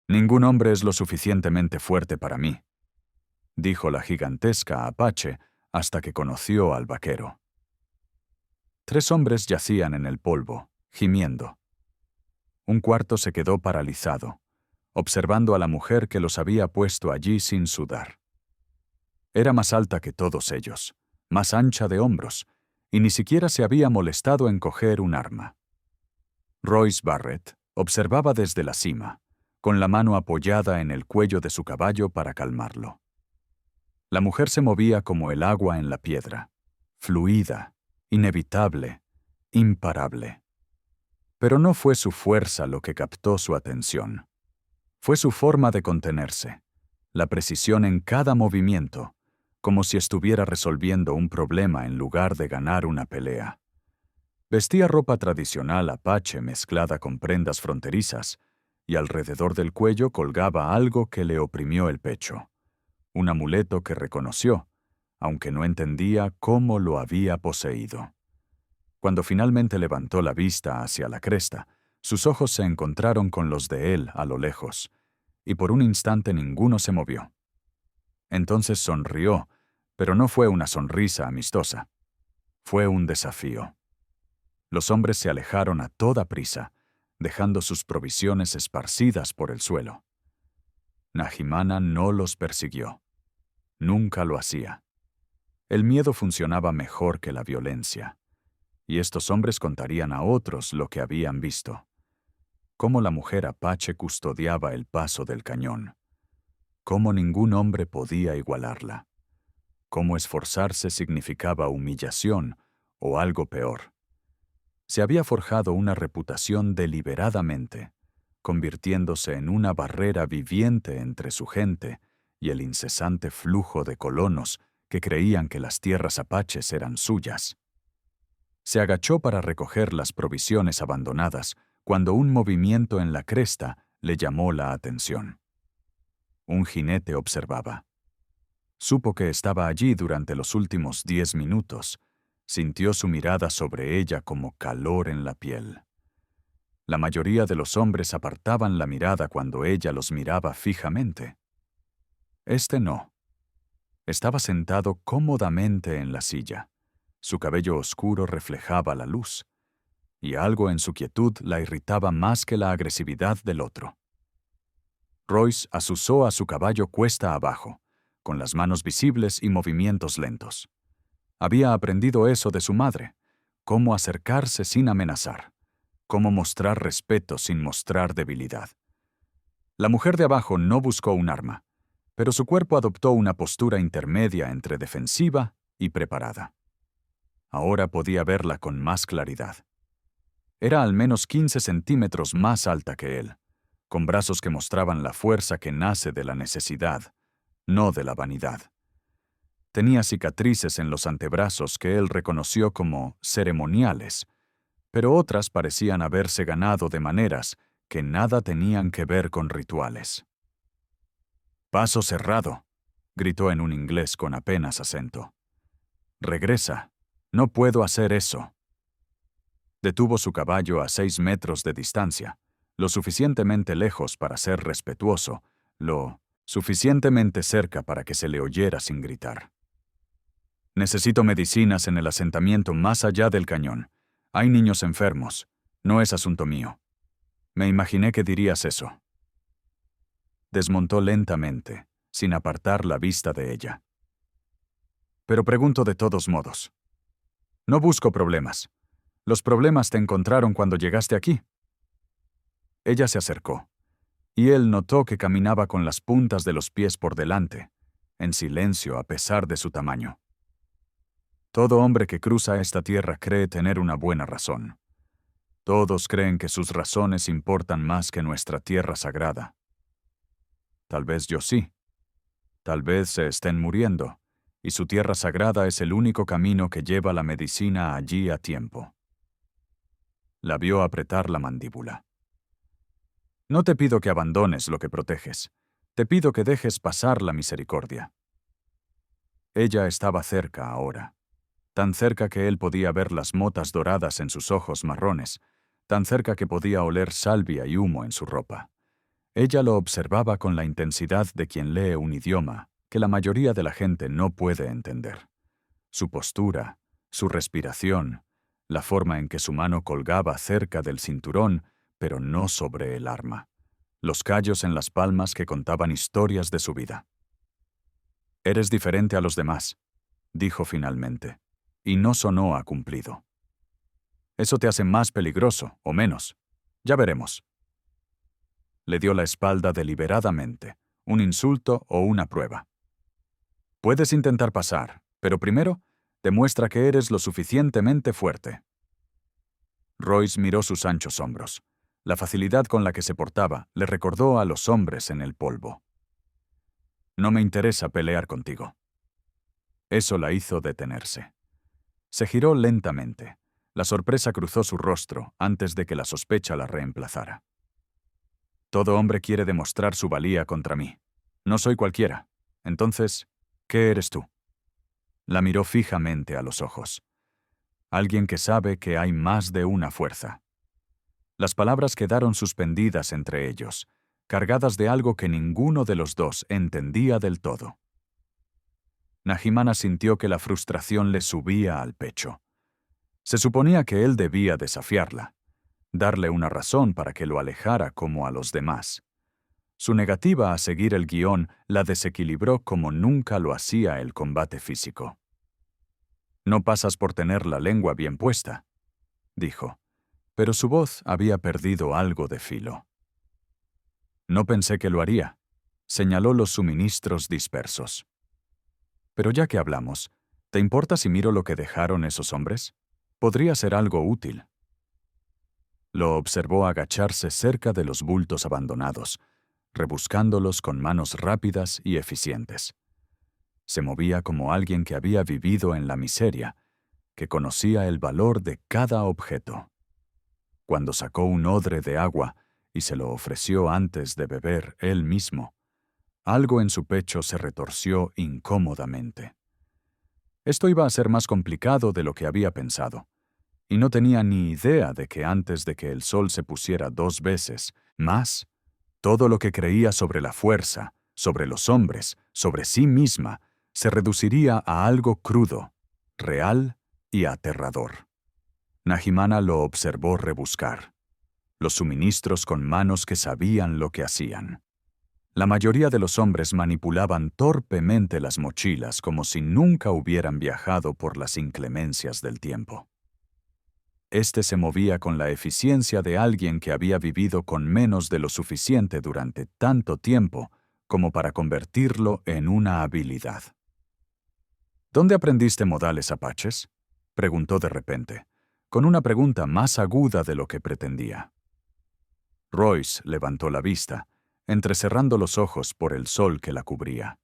Ningún hombre es lo suficientemente fuerte para mí, dijo la gigantesca Apache hasta que conoció al vaquero. 3 hombres yacían en el polvo, gimiendo. Un cuarto se quedó paralizado, observando a la mujer que los había puesto allí sin sudar. Era más alta que todos ellos, más ancha de hombros, y ni siquiera se había molestado en coger un arma. Royce Barrett observaba desde la cima, con la mano apoyada en el cuello de su caballo para calmarlo. La mujer se movía como el agua en la piedra, fluida, inevitable, imparable. Pero no fue su fuerza lo que captó su atención. Fue su forma de contenerse, la precisión en cada movimiento, como si estuviera resolviendo un problema en lugar de ganar una pelea. Vestía ropa tradicional apache mezclada con prendas fronterizas, y alrededor del cuello colgaba algo que le oprimió el pecho, un amuleto que reconoció, aunque no entendía cómo lo había poseído. Cuando finalmente levantó la vista hacia la cresta, sus ojos se encontraron con los de él a lo lejos, y por un instante ninguno se movió. Entonces sonrió, pero no fue una sonrisa amistosa. Fue un desafío. Los hombres se alejaron a toda prisa, dejando sus provisiones esparcidas por el suelo. Nahimana no los persiguió. Nunca lo hacía. El miedo funcionaba mejor que la violencia, y estos hombres contarían a otros lo que habían visto. Cómo la mujer apache custodiaba el paso del cañón. Cómo ningún hombre podía igualarla. Cómo esforzarse significaba humillación o algo peor. Se había forjado una reputación deliberadamente, convirtiéndose en una barrera viviente entre su gente y el incesante flujo de colonos que creían que las tierras apaches eran suyas. Se agachó para recoger las provisiones abandonadas cuando un movimiento en la cresta le llamó la atención. Un jinete observaba. Supo que estaba allí durante los últimos 10 minutos. Sintió su mirada sobre ella como calor en la piel. La mayoría de los hombres apartaban la mirada cuando ella los miraba fijamente. Este no. Estaba sentado cómodamente en la silla. Su cabello oscuro reflejaba la luz, y algo en su quietud la irritaba más que la agresividad del otro. Royce azuzó a su caballo cuesta abajo, con las manos visibles y movimientos lentos. Había aprendido eso de su madre, cómo acercarse sin amenazar, cómo mostrar respeto sin mostrar debilidad. La mujer de abajo no buscó un arma, pero su cuerpo adoptó una postura intermedia entre defensiva y preparada. Ahora podía verla con más claridad. Era al menos 15 centímetros más alta que él, con brazos que mostraban la fuerza que nace de la necesidad, no de la vanidad. Tenía cicatrices en los antebrazos que él reconoció como ceremoniales, pero otras parecían haberse ganado de maneras que nada tenían que ver con rituales. «Paso cerrado», gritó en un inglés con apenas acento. «Regresa. No puedo hacer eso». Detuvo su caballo a 6 metros de distancia, lo suficientemente lejos para ser respetuoso, lo suficientemente cerca para que se le oyera sin gritar. «Necesito medicinas en el asentamiento más allá del cañón. Hay niños enfermos. No es asunto mío». Me imaginé que dirías eso. Desmontó lentamente, sin apartar la vista de ella. Pero pregunto de todos modos. No busco problemas. Los problemas te encontraron cuando llegaste aquí. Ella se acercó, y él notó que caminaba con las puntas de los pies por delante, en silencio a pesar de su tamaño. Todo hombre que cruza esta tierra cree tener una buena razón. Todos creen que sus razones importan más que nuestra tierra sagrada. Tal vez yo sí. Tal vez se estén muriendo, y su tierra sagrada es el único camino que lleva la medicina allí a tiempo. La vio apretar la mandíbula. No te pido que abandones lo que proteges. Te pido que dejes pasar la misericordia. Ella estaba cerca ahora, tan cerca que él podía ver las motas doradas en sus ojos marrones, tan cerca que podía oler salvia y humo en su ropa. Ella lo observaba con la intensidad de quien lee un idioma que la mayoría de la gente no puede entender. Su postura, su respiración, la forma en que su mano colgaba cerca del cinturón, pero no sobre el arma. Los callos en las palmas que contaban historias de su vida. «Eres diferente a los demás», dijo finalmente, y no sonó a cumplido. «Eso te hace más peligroso, o menos. Ya veremos». Le dio la espalda deliberadamente, un insulto o una prueba. «Puedes intentar pasar, pero primero, demuestra que eres lo suficientemente fuerte». Royce miró sus anchos hombros. La facilidad con la que se portaba le recordó a los hombres en el polvo. «No me interesa pelear contigo». Eso la hizo detenerse. Se giró lentamente. La sorpresa cruzó su rostro antes de que la sospecha la reemplazara. «Todo hombre quiere demostrar su valía contra mí. No soy cualquiera. Entonces, ¿qué eres tú?» La miró fijamente a los ojos. Alguien que sabe que hay más de una fuerza. Las palabras quedaron suspendidas entre ellos, cargadas de algo que ninguno de los dos entendía del todo. Nahimana sintió que la frustración le subía al pecho. Se suponía que él debía desafiarla, darle una razón para que lo alejara como a los demás. Su negativa a seguir el guión la desequilibró como nunca lo hacía el combate físico. «No pasas por tener la lengua bien puesta», dijo, pero su voz había perdido algo de filo. «No pensé que lo haría», señaló los suministros dispersos. «Pero ya que hablamos, ¿te importa si miro lo que dejaron esos hombres? Podría ser algo útil». Lo observó agacharse cerca de los bultos abandonados, rebuscándolos con manos rápidas y eficientes. Se movía como alguien que había vivido en la miseria, que conocía el valor de cada objeto. Cuando sacó un odre de agua y se lo ofreció antes de beber él mismo, algo en su pecho se retorció incómodamente. Esto iba a ser más complicado de lo que había pensado, y no tenía ni idea de que antes de que el sol se pusiera 2 veces más, todo lo que creía sobre la fuerza, sobre los hombres, sobre sí misma, se reduciría a algo crudo, real y aterrador. Nahimana lo observó rebuscar. Los suministros con manos que sabían lo que hacían. La mayoría de los hombres manipulaban torpemente las mochilas como si nunca hubieran viajado por las inclemencias del tiempo. Este se movía con la eficiencia de alguien que había vivido con menos de lo suficiente durante tanto tiempo como para convertirlo en una habilidad. «¿Dónde aprendiste modales apaches?», preguntó de repente, con una pregunta más aguda de lo que pretendía. Royce levantó la vista, entrecerrando los ojos por el sol que la cubría.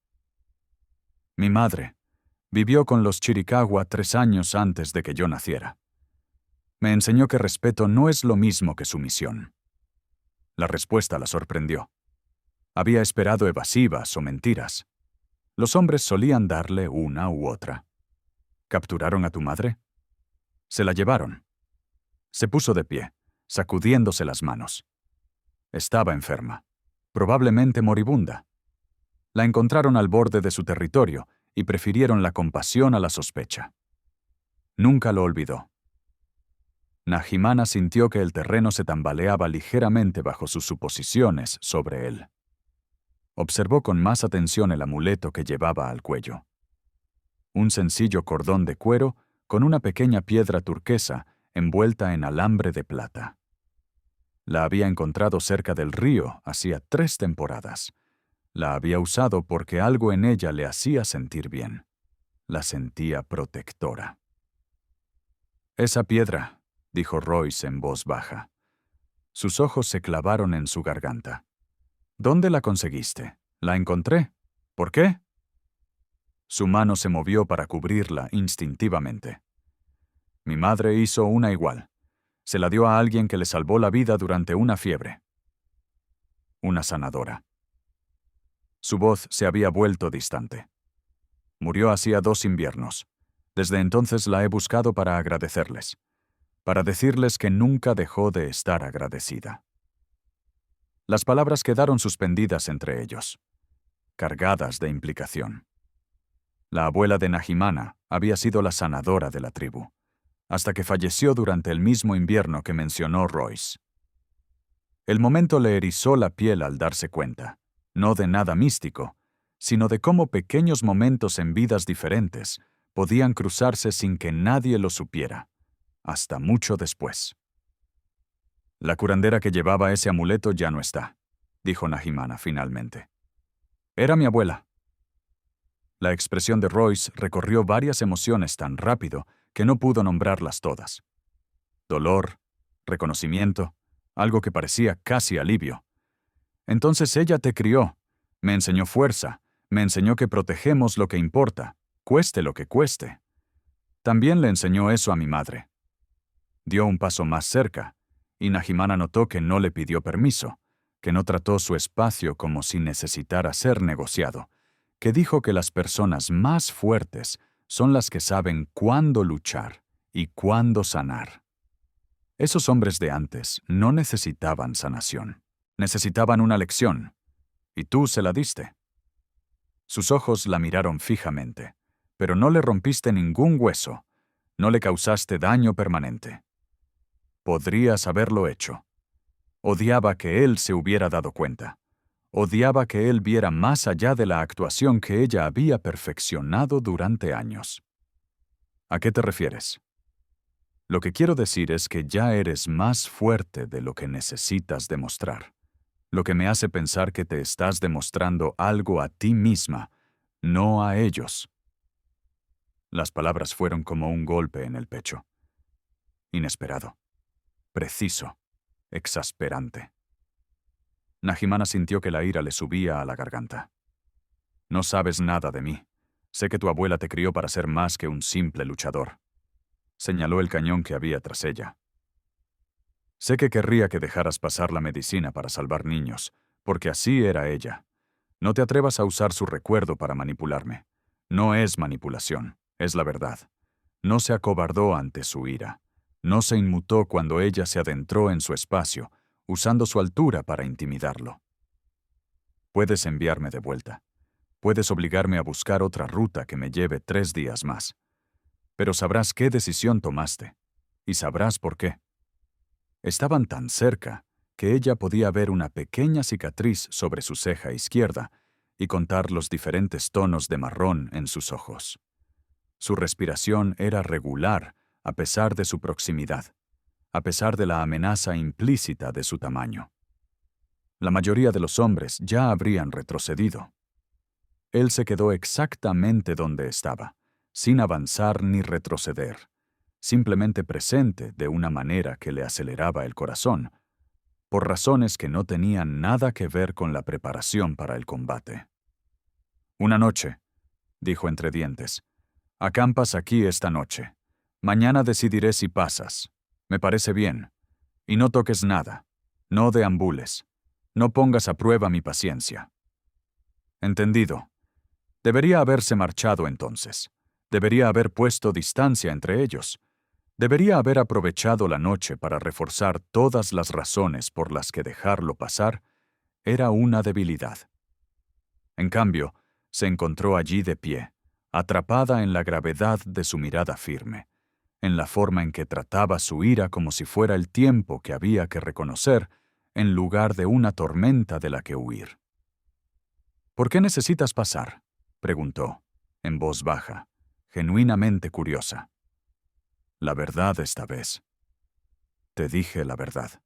«Mi madre vivió con los Chiricahua 3 años antes de que yo naciera. Me enseñó que respeto no es lo mismo que sumisión». La respuesta la sorprendió. Había esperado evasivas o mentiras. Los hombres solían darle una u otra. «¿Capturaron a tu madre?». «Se la llevaron». Se puso de pie, sacudiéndose las manos. Estaba enferma, probablemente moribunda. La encontraron al borde de su territorio y prefirieron la compasión a la sospecha. Nunca lo olvidó. Nahimana sintió que el terreno se tambaleaba ligeramente bajo sus suposiciones sobre él. Observó con más atención el amuleto que llevaba al cuello. Un sencillo cordón de cuero con una pequeña piedra turquesa envuelta en alambre de plata. La había encontrado cerca del río hacía 3 temporadas. La había usado porque algo en ella le hacía sentir bien. La sentía protectora. «Esa piedra», dijo Royce en voz baja. Sus ojos se clavaron en su garganta. «¿Dónde la conseguiste?». «La encontré». «¿Por qué?». Su mano se movió para cubrirla instintivamente. «Mi madre hizo una igual. Se la dio a alguien que le salvó la vida durante una fiebre». Una sanadora. Su voz se había vuelto distante. «Murió hacía 2 inviernos. Desde entonces la he buscado para agradecerles. Para decirles que nunca dejó de estar agradecida». Las palabras quedaron suspendidas entre ellos, cargadas de implicación. La abuela de Nahimana había sido la sanadora de la tribu, hasta que falleció durante el mismo invierno que mencionó Royce. El momento le erizó la piel al darse cuenta, no de nada místico, sino de cómo pequeños momentos en vidas diferentes podían cruzarse sin que nadie lo supiera, hasta mucho después. La curandera que llevaba ese amuleto ya no está, dijo Nahimana finalmente. Era mi abuela. La expresión de Royce recorrió varias emociones tan rápido que no pudo nombrarlas todas. Dolor, reconocimiento, algo que parecía casi alivio. Entonces ella te crió, me enseñó fuerza, me enseñó que protegemos lo que importa, cueste lo que cueste. También le enseñó eso a mi madre. Dio un paso más cerca, y Nahimana notó que no le pidió permiso, que no trató su espacio como si necesitara ser negociado, que dijo que las personas más fuertes son las que saben cuándo luchar y cuándo sanar. Esos hombres de antes no necesitaban sanación, necesitaban una lección, y tú se la diste. Sus ojos la miraron fijamente, pero no le rompiste ningún hueso, no le causaste daño permanente. Podrías haberlo hecho. Odiaba que él se hubiera dado cuenta. Odiaba que él viera más allá de la actuación que ella había perfeccionado durante años. ¿A qué te refieres? Lo que quiero decir es que ya eres más fuerte de lo que necesitas demostrar, lo que me hace pensar que te estás demostrando algo a ti misma, no a ellos. Las palabras fueron como un golpe en el pecho. Inesperado, preciso, exasperante. Nahimana sintió que la ira le subía a la garganta. No sabes nada de mí. Sé que tu abuela te crió para ser más que un simple luchador. Señaló el cañón que había tras ella. Sé que querría que dejaras pasar la medicina para salvar niños, porque así era ella. No te atrevas a usar su recuerdo para manipularme. No es manipulación, es la verdad. No se acobardó ante su ira. No se inmutó cuando ella se adentró en su espacio, usando su altura para intimidarlo. Puedes enviarme de vuelta. Puedes obligarme a buscar otra ruta que me lleve 3 días más. Pero sabrás qué decisión tomaste, y sabrás por qué. Estaban tan cerca que ella podía ver una pequeña cicatriz sobre su ceja izquierda y contar los diferentes tonos de marrón en sus ojos. Su respiración era regular a pesar de su proximidad, a pesar de la amenaza implícita de su tamaño. La mayoría de los hombres ya habrían retrocedido. Él se quedó exactamente donde estaba, sin avanzar ni retroceder, simplemente presente de una manera que le aceleraba el corazón, por razones que no tenían nada que ver con la preparación para el combate. «Una noche», dijo entre dientes, «acampas aquí esta noche. Mañana decidiré si pasas. Me parece bien. Y no toques nada. No deambules. No pongas a prueba mi paciencia». «Entendido». Debería haberse marchado entonces. Debería haber puesto distancia entre ellos. Debería haber aprovechado la noche para reforzar todas las razones por las que dejarlo pasar era una debilidad. En cambio, se encontró allí de pie, atrapada en la gravedad de su mirada firme, en la forma en que trataba su ira como si fuera el tiempo que había que reconocer en lugar de una tormenta de la que huir. «¿Por qué necesitas pasar?», preguntó, en voz baja, genuinamente curiosa. «La verdad esta vez». «Te dije la verdad.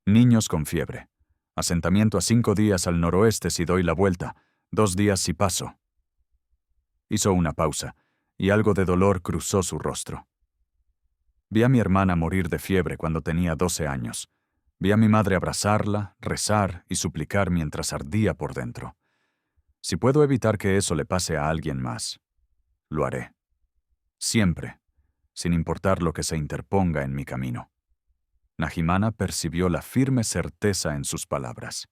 Niños con fiebre. Asentamiento a 5 días al noroeste si doy la vuelta, 2 días si paso». Hizo una pausa, y algo de dolor cruzó su rostro. «Vi a mi hermana morir de fiebre cuando tenía 12 años. Vi a mi madre abrazarla, rezar y suplicar mientras ardía por dentro. Si puedo evitar que eso le pase a alguien más, lo haré. Siempre, sin importar lo que se interponga en mi camino». Nahimana percibió la firme certeza en sus palabras,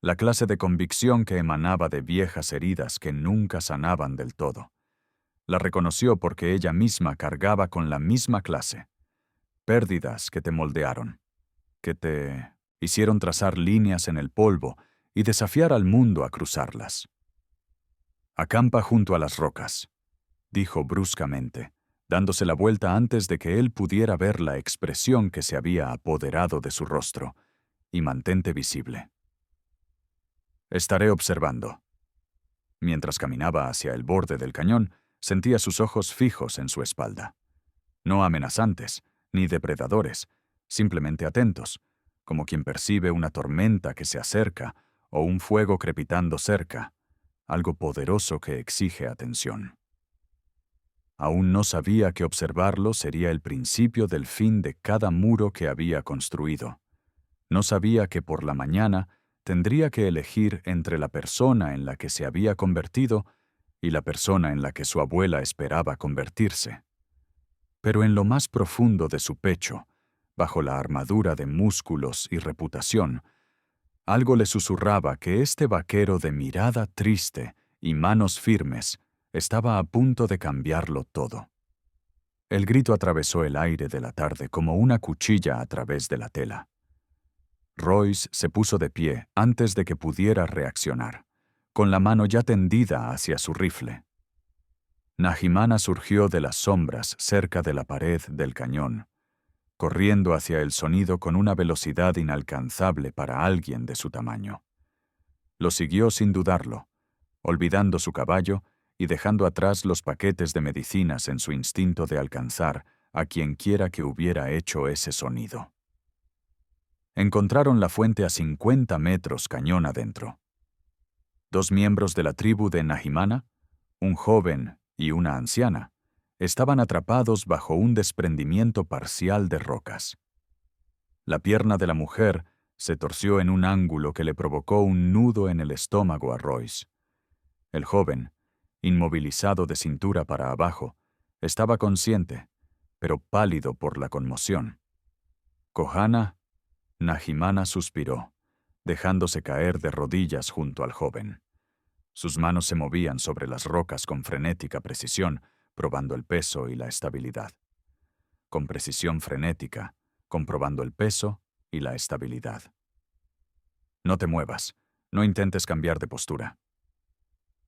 la clase de convicción que emanaba de viejas heridas que nunca sanaban del todo. La reconoció porque ella misma cargaba con la misma clase, pérdidas que te moldearon, que te Hicieron trazar líneas en el polvo y desafiar al mundo a cruzarlas. «Acampa junto a las rocas», dijo bruscamente, dándose la vuelta antes de que él pudiera ver la expresión que se había apoderado de su rostro, «y mantente visible. Estaré observando». Mientras caminaba hacia el borde del cañón, sentía sus ojos fijos en su espalda. No amenazantes, ni depredadores, simplemente atentos, como quien percibe una tormenta que se acerca o un fuego crepitando cerca, algo poderoso que exige atención. Aún no sabía que observarlo sería el principio del fin de cada muro que había construido. No sabía que por la mañana tendría que elegir entre la persona en la que se había convertido y la persona en la que su abuela esperaba convertirse. Pero en lo más profundo de su pecho, bajo la armadura de músculos y reputación, algo le susurraba que este vaquero de mirada triste y manos firmes estaba a punto de cambiarlo todo. El grito atravesó el aire de la tarde como una cuchilla a través de la tela. Royce se puso de pie antes de que pudiera reaccionar, con la mano ya tendida hacia su rifle. Nahimana surgió de las sombras cerca de la pared del cañón, corriendo hacia el sonido con una velocidad inalcanzable para alguien de su tamaño. Lo siguió sin dudarlo, olvidando su caballo y dejando atrás los paquetes de medicinas en su instinto de alcanzar a quienquiera que hubiera hecho ese sonido. Encontraron la fuente a 50 metros cañón adentro. 2 miembros de la tribu de Nahimana, un joven y una anciana, estaban atrapados bajo un desprendimiento parcial de rocas. La pierna de la mujer se torció en un ángulo que le provocó un nudo en el estómago a Royce. El joven, inmovilizado de cintura para abajo, estaba consciente, pero pálido por la conmoción. Kohana, Nahimana suspiró, dejándose caer de rodillas junto al joven. Sus manos se movían sobre las rocas con frenética precisión, probando el peso y la estabilidad. Con precisión frenética, comprobando el peso y la estabilidad. «No te muevas, no intentes cambiar de postura».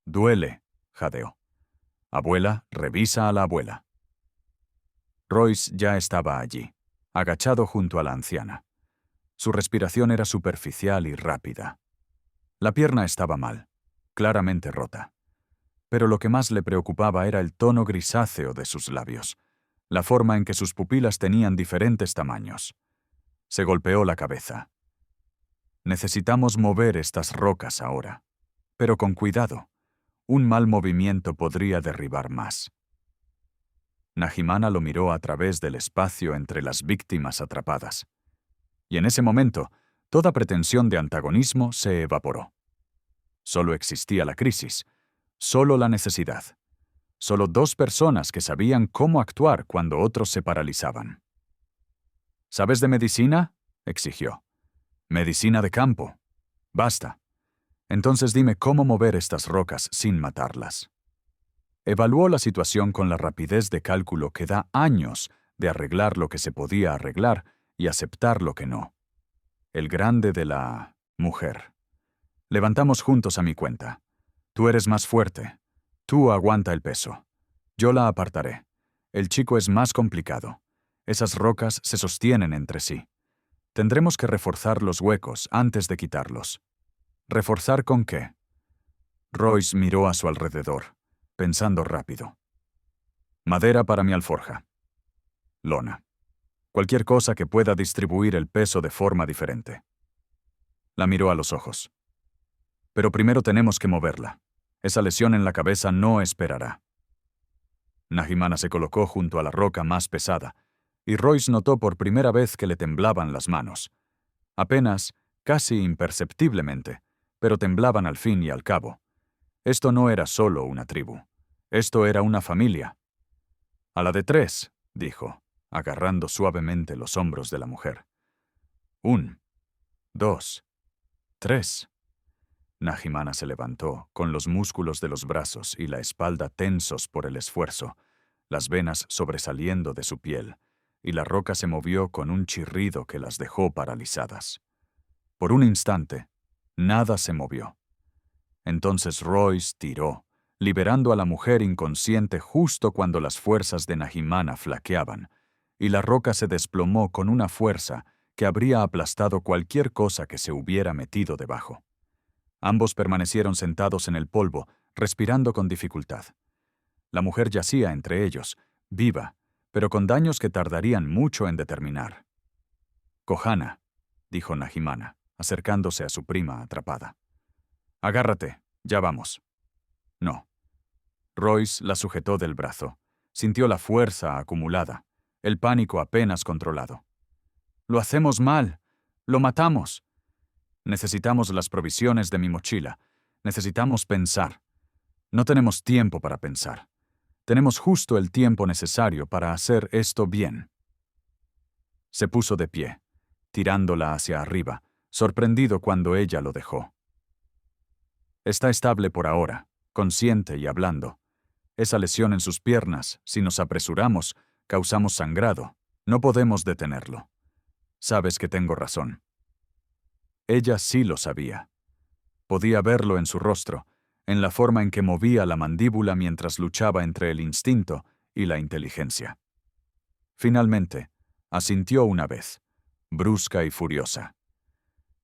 «Duele», jadeó. «Abuela, revisa a la abuela». Royce ya estaba allí, agachado junto a la anciana. Su respiración era superficial y rápida. La pierna estaba mal, claramente rota. Pero lo que más le preocupaba era el tono grisáceo de sus labios, la forma en que sus pupilas tenían diferentes tamaños. Se golpeó la cabeza. «Necesitamos mover estas rocas ahora, pero con cuidado. Un mal movimiento podría derribar más». Nahimana lo miró a través del espacio entre las víctimas atrapadas. Y en ese momento, toda pretensión de antagonismo se evaporó. Solo existía la crisis, solo la necesidad. Solo 2 personas que sabían cómo actuar cuando otros se paralizaban. «¿Sabes de medicina?», exigió. «Medicina de campo. Basta. Entonces dime cómo mover estas rocas sin matarlas». Evaluó la situación con la rapidez de cálculo que da años de arreglar lo que se podía arreglar y aceptar lo que no. El grande de la mujer. «Levantamos juntos a mi cuenta. Tú eres más fuerte. Tú aguanta el peso. Yo la apartaré. El chico es más complicado. Esas rocas se sostienen entre sí. Tendremos que reforzar los huecos antes de quitarlos». «¿Reforzar con qué?». Royce miró a su alrededor, pensando rápido. «Madera para mi alforja. Lona. Cualquier cosa que pueda distribuir el peso de forma diferente». La miró a los ojos. «Pero primero tenemos que moverla. Esa lesión en la cabeza no esperará». Nahimana se colocó junto a la roca más pesada, y Royce notó por primera vez que le temblaban las manos. Apenas, casi imperceptiblemente, pero temblaban al fin y al cabo. Esto no era solo una tribu. Esto era una familia. «A la de 3», dijo, agarrando suavemente los hombros de la mujer. 1, 2, 3. Nahimana se levantó, con los músculos de los brazos y la espalda tensos por el esfuerzo, las venas sobresaliendo de su piel, y la roca se movió con un chirrido que las dejó paralizadas. Por un instante, nada se movió. Entonces Royce tiró, liberando a la mujer inconsciente justo cuando las fuerzas de Nahimana flaqueaban, y la roca se desplomó con una fuerza que habría aplastado cualquier cosa que se hubiera metido debajo. Ambos permanecieron sentados en el polvo, respirando con dificultad. La mujer yacía entre ellos, viva, pero con daños que tardarían mucho en determinar. «Kohana», dijo Nahimana, acercándose a su prima atrapada. «Agárrate, ya vamos». No. Royce la sujetó del brazo. Sintió la fuerza acumulada, el pánico apenas controlado. «Lo hacemos mal. Lo matamos. Necesitamos las provisiones de mi mochila. Necesitamos pensar. No tenemos tiempo para pensar. Tenemos justo el tiempo necesario para hacer esto bien». Se puso de pie, tirándola hacia arriba, sorprendido cuando ella lo dejó. «Está estable por ahora, consciente y hablando. Esa lesión en sus piernas, si nos apresuramos, causamos sangrado. No podemos detenerlo. Sabes que tengo razón». Ella sí lo sabía. Podía verlo en su rostro, en la forma en que movía la mandíbula mientras luchaba entre el instinto y la inteligencia. Finalmente, asintió una vez, brusca y furiosa.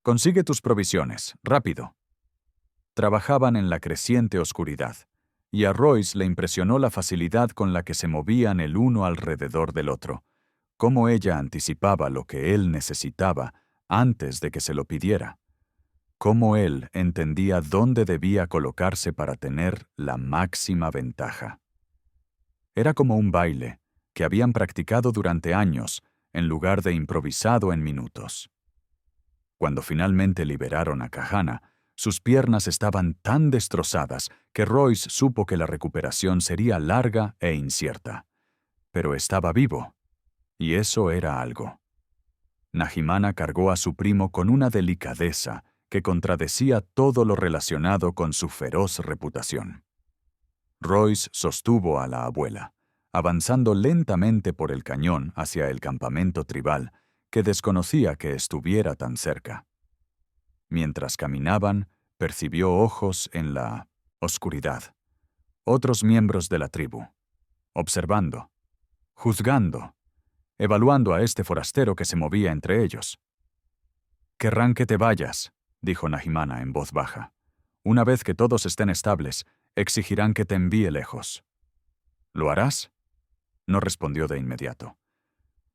«Consigue tus provisiones, rápido». Trabajaban en la creciente oscuridad, y a Royce le impresionó la facilidad con la que se movían el uno alrededor del otro, cómo ella anticipaba lo que él necesitaba antes de que se lo pidiera, cómo él entendía dónde debía colocarse para tener la máxima ventaja. Era como un baile que habían practicado durante años en lugar de improvisado en minutos. Cuando finalmente liberaron a Kahana, sus piernas estaban tan destrozadas que Royce supo que la recuperación sería larga e incierta. Pero estaba vivo, y eso era algo. Nahimana cargó a su primo con una delicadeza que contradecía todo lo relacionado con su feroz reputación. Royce sostuvo a la abuela, avanzando lentamente por el cañón hacia el campamento tribal, que desconocía que estuviera tan cerca. Mientras caminaban, percibió ojos en la oscuridad, otros miembros de la tribu, observando, juzgando, evaluando a este forastero que se movía entre ellos. «Querrán que te vayas», dijo Nahimana en voz baja. «Una vez que todos estén estables, exigirán que te envíe lejos». «¿Lo harás?», no respondió de inmediato.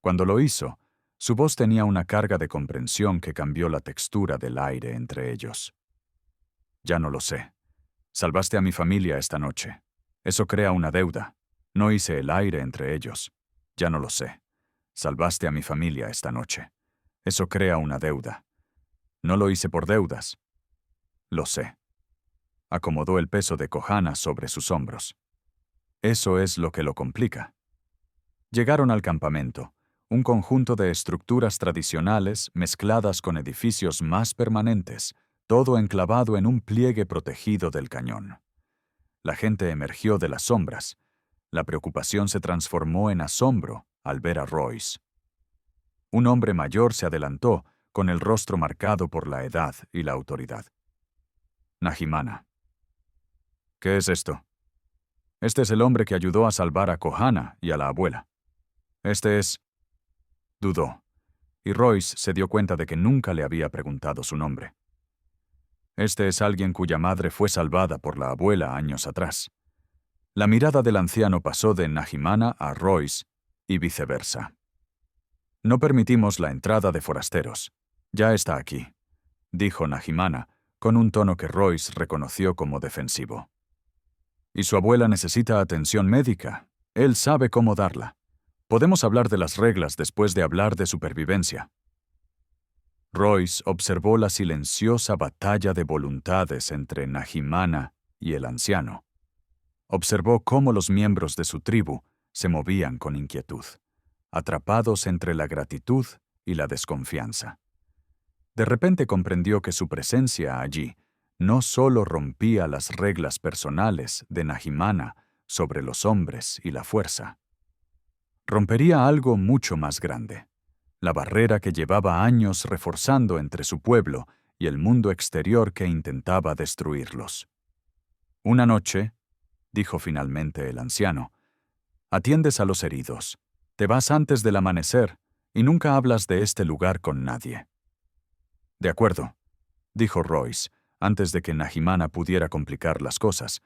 Cuando lo hizo, su voz tenía una carga de comprensión que cambió la textura del aire entre ellos. «Ya no lo sé. Salvaste a mi familia esta noche. Eso crea una deuda. No hice el aire entre ellos. Ya no lo sé. Salvaste a mi familia esta noche. Eso crea una deuda. No lo hice por deudas. Lo sé». Acomodó el peso de Kohana sobre sus hombros. Eso es lo que lo complica. Llegaron al campamento, un conjunto de estructuras tradicionales mezcladas con edificios más permanentes, todo enclavado en un pliegue protegido del cañón. La gente emergió de las sombras. La preocupación se transformó en asombro al ver a Royce. Un hombre mayor se adelantó, con el rostro marcado por la edad y la autoridad. «Nahimana». «¿Qué es esto?» «Este es el hombre que ayudó a salvar a Kohana y a la abuela». «Este es...» Dudó, y Royce se dio cuenta de que nunca le había preguntado su nombre. «Este es alguien cuya madre fue salvada por la abuela años atrás». La mirada del anciano pasó de Nahimana a Royce y viceversa. «No permitimos la entrada de forasteros. Ya está aquí», dijo Nahimana, con un tono que Royce reconoció como defensivo. «Y su abuela necesita atención médica. Él sabe cómo darla. Podemos hablar de las reglas después de hablar de supervivencia». Royce observó la silenciosa batalla de voluntades entre Nahimana y el anciano. Observó cómo los miembros de su tribu se movían con inquietud, atrapados entre la gratitud y la desconfianza. De repente comprendió que su presencia allí no solo rompía las reglas personales de Nahimana sobre los hombres y la fuerza. Rompería algo mucho más grande, la barrera que llevaba años reforzando entre su pueblo y el mundo exterior que intentaba destruirlos. Una noche, dijo finalmente el anciano, atiendes a los heridos, te vas antes del amanecer y nunca hablas de este lugar con nadie. De acuerdo, dijo Royce, antes de que Nahimana pudiera complicar las cosas,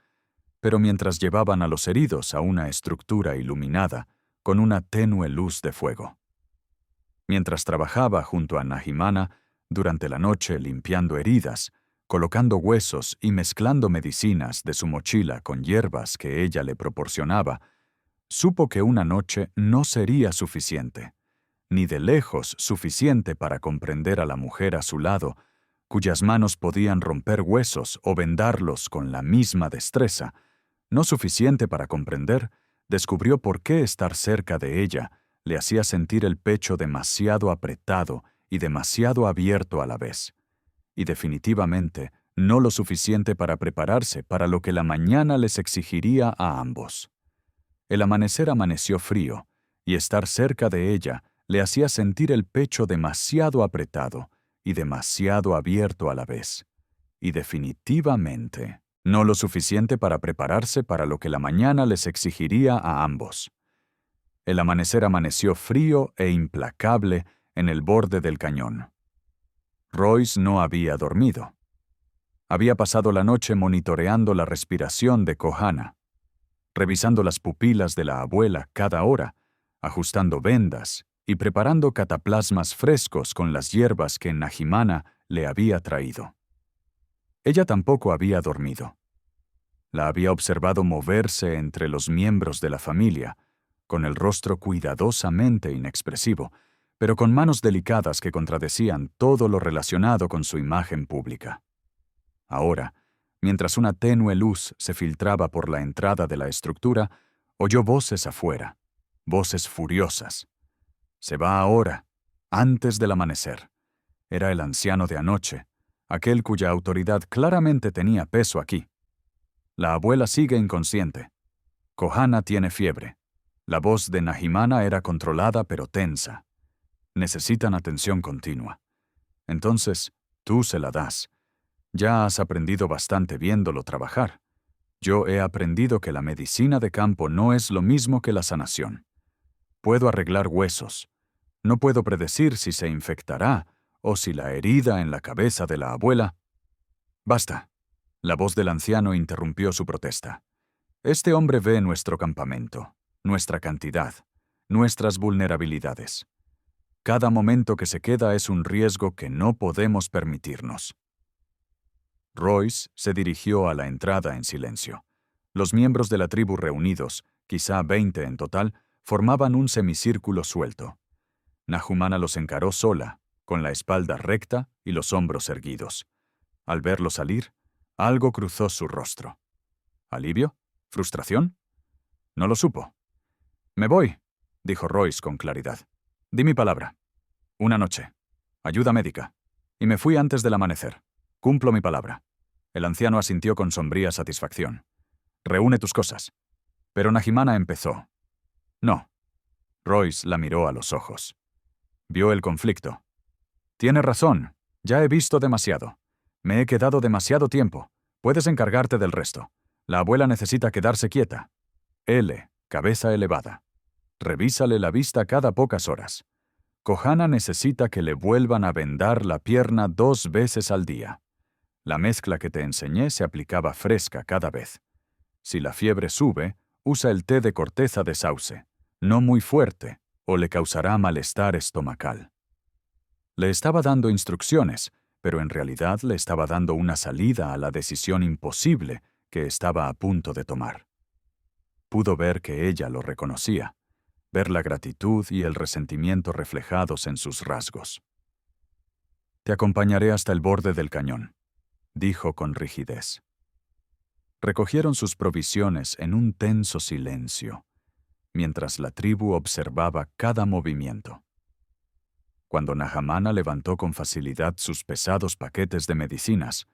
pero mientras llevaban a los heridos a una estructura iluminada con una tenue luz de fuego. Mientras trabajaba junto a Nahimana durante la noche limpiando heridas, colocando huesos y mezclando medicinas de su mochila con hierbas que ella le proporcionaba, supo que una noche no sería suficiente, ni de lejos suficiente para comprender a la mujer a su lado, cuyas manos podían romper huesos o vendarlos con la misma destreza. No suficiente para comprender, descubrió por qué estar cerca de ella le hacía sentir el pecho demasiado apretado y demasiado abierto a la vez. Y definitivamente no lo suficiente para prepararse para lo que la mañana les exigiría a ambos. El amanecer amaneció frío, y estar cerca de ella le hacía sentir el pecho demasiado apretado y demasiado abierto a la vez. Y definitivamente no lo suficiente para prepararse para lo que la mañana les exigiría a ambos. El amanecer amaneció frío e implacable en el borde del cañón. Royce no había dormido. Había pasado la noche monitoreando la respiración de Kohana, revisando las pupilas de la abuela cada hora, ajustando vendas y preparando cataplasmas frescos con las hierbas que Nahimana le había traído. Ella tampoco había dormido. La había observado moverse entre los miembros de la familia, con el rostro cuidadosamente inexpresivo, pero con manos delicadas que contradecían todo lo relacionado con su imagen pública. Ahora, mientras una tenue luz se filtraba por la entrada de la estructura, oyó voces afuera, voces furiosas. «Se va ahora, antes del amanecer». Era el anciano de anoche, aquel cuya autoridad claramente tenía peso aquí. La abuela sigue inconsciente. Kohana tiene fiebre. La voz de Nahimana era controlada pero tensa. Necesitan atención continua. Entonces, tú se la das. Ya has aprendido bastante viéndolo trabajar. Yo he aprendido que la medicina de campo no es lo mismo que la sanación. Puedo arreglar huesos. No puedo predecir si se infectará o si la herida en la cabeza de la abuela... Basta. La voz del anciano interrumpió su protesta. Este hombre ve nuestro campamento, nuestra cantidad, nuestras vulnerabilidades. Cada momento que se queda es un riesgo que no podemos permitirnos. Royce se dirigió a la entrada en silencio. Los miembros de la tribu reunidos, quizá 20 en total, formaban un semicírculo suelto. Nahumana los encaró sola, con la espalda recta y los hombros erguidos. Al verlo salir, algo cruzó su rostro. ¿Alivio? ¿Frustración? No lo supo. «Me voy», dijo Royce con claridad. «Di mi palabra. Una noche. Ayuda médica. Y me fui antes del amanecer. Cumplo mi palabra». El anciano asintió con sombría satisfacción. «Reúne tus cosas». Pero Nahimana empezó. «No». Royce la miró a los ojos. Vio el conflicto. «Tiene razón. Ya he visto demasiado. Me he quedado demasiado tiempo. Puedes encargarte del resto. La abuela necesita quedarse quieta. L, cabeza elevada. Revísale la vista cada pocas horas. Kohana necesita que le vuelvan a vendar la pierna 2 veces al día. La mezcla que te enseñé se aplicaba fresca cada vez. Si la fiebre sube, usa el té de corteza de sauce, no muy fuerte, o le causará malestar estomacal. Le estaba dando instrucciones, pero en realidad le estaba dando una salida a la decisión imposible que estaba a punto de tomar. Pudo ver que ella lo reconocía, ver la gratitud y el resentimiento reflejados en sus rasgos. «Te acompañaré hasta el borde del cañón», dijo con rigidez. Recogieron sus provisiones en un tenso silencio, mientras la tribu observaba cada movimiento. Cuando Nahimana levantó con facilidad sus pesados paquetes de medicinas,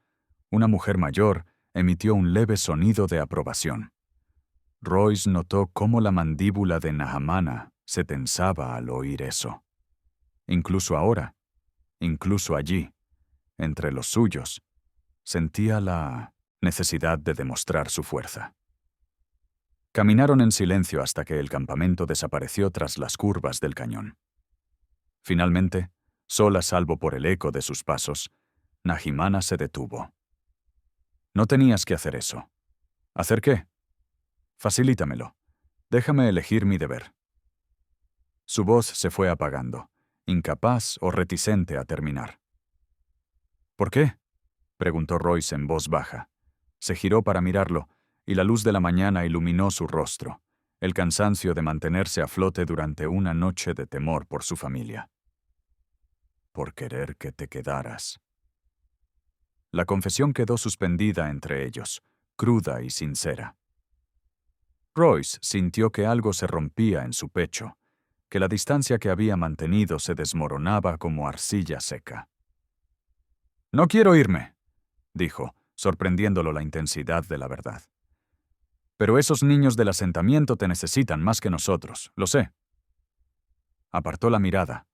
una mujer mayor emitió un leve sonido de aprobación. Royce notó cómo la mandíbula de Nahimana se tensaba al oír eso. Incluso ahora, incluso allí, entre los suyos, sentía la necesidad de demostrar su fuerza. Caminaron en silencio hasta que el campamento desapareció tras las curvas del cañón. Finalmente, sola salvo por el eco de sus pasos, Nahimana se detuvo. No tenías que hacer eso. ¿Hacer qué? Facilítamelo. Déjame elegir mi deber. Su voz se fue apagando, incapaz o reticente a terminar. ¿Por qué? Preguntó Royce en voz baja. Se giró para mirarlo, y la luz de la mañana iluminó su rostro, el cansancio de mantenerse a flote durante una noche de temor por su familia. Por querer que te quedaras. La confesión quedó suspendida entre ellos, cruda y sincera. Royce sintió que algo se rompía en su pecho, que la distancia que había mantenido se desmoronaba como arcilla seca. «No quiero irme», dijo, sorprendiéndolo la intensidad de la verdad. «Pero esos niños del asentamiento te necesitan más que nosotros, lo sé». Apartó la mirada,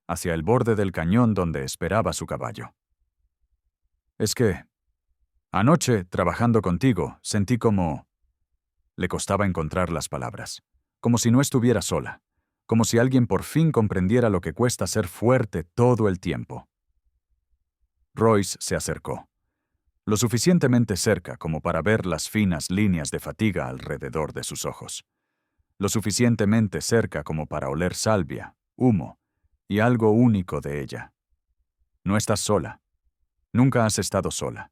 hacia el borde del cañón donde esperaba su caballo. «Es que, anoche, trabajando contigo, sentí como...» Le costaba encontrar las palabras, como si no estuviera sola, como si alguien por fin comprendiera lo que cuesta ser fuerte todo el tiempo. Royce se acercó, lo suficientemente cerca como para ver las finas líneas de fatiga alrededor de sus ojos, lo suficientemente cerca como para oler salvia, humo y algo único de ella. No estás sola. Nunca has estado sola.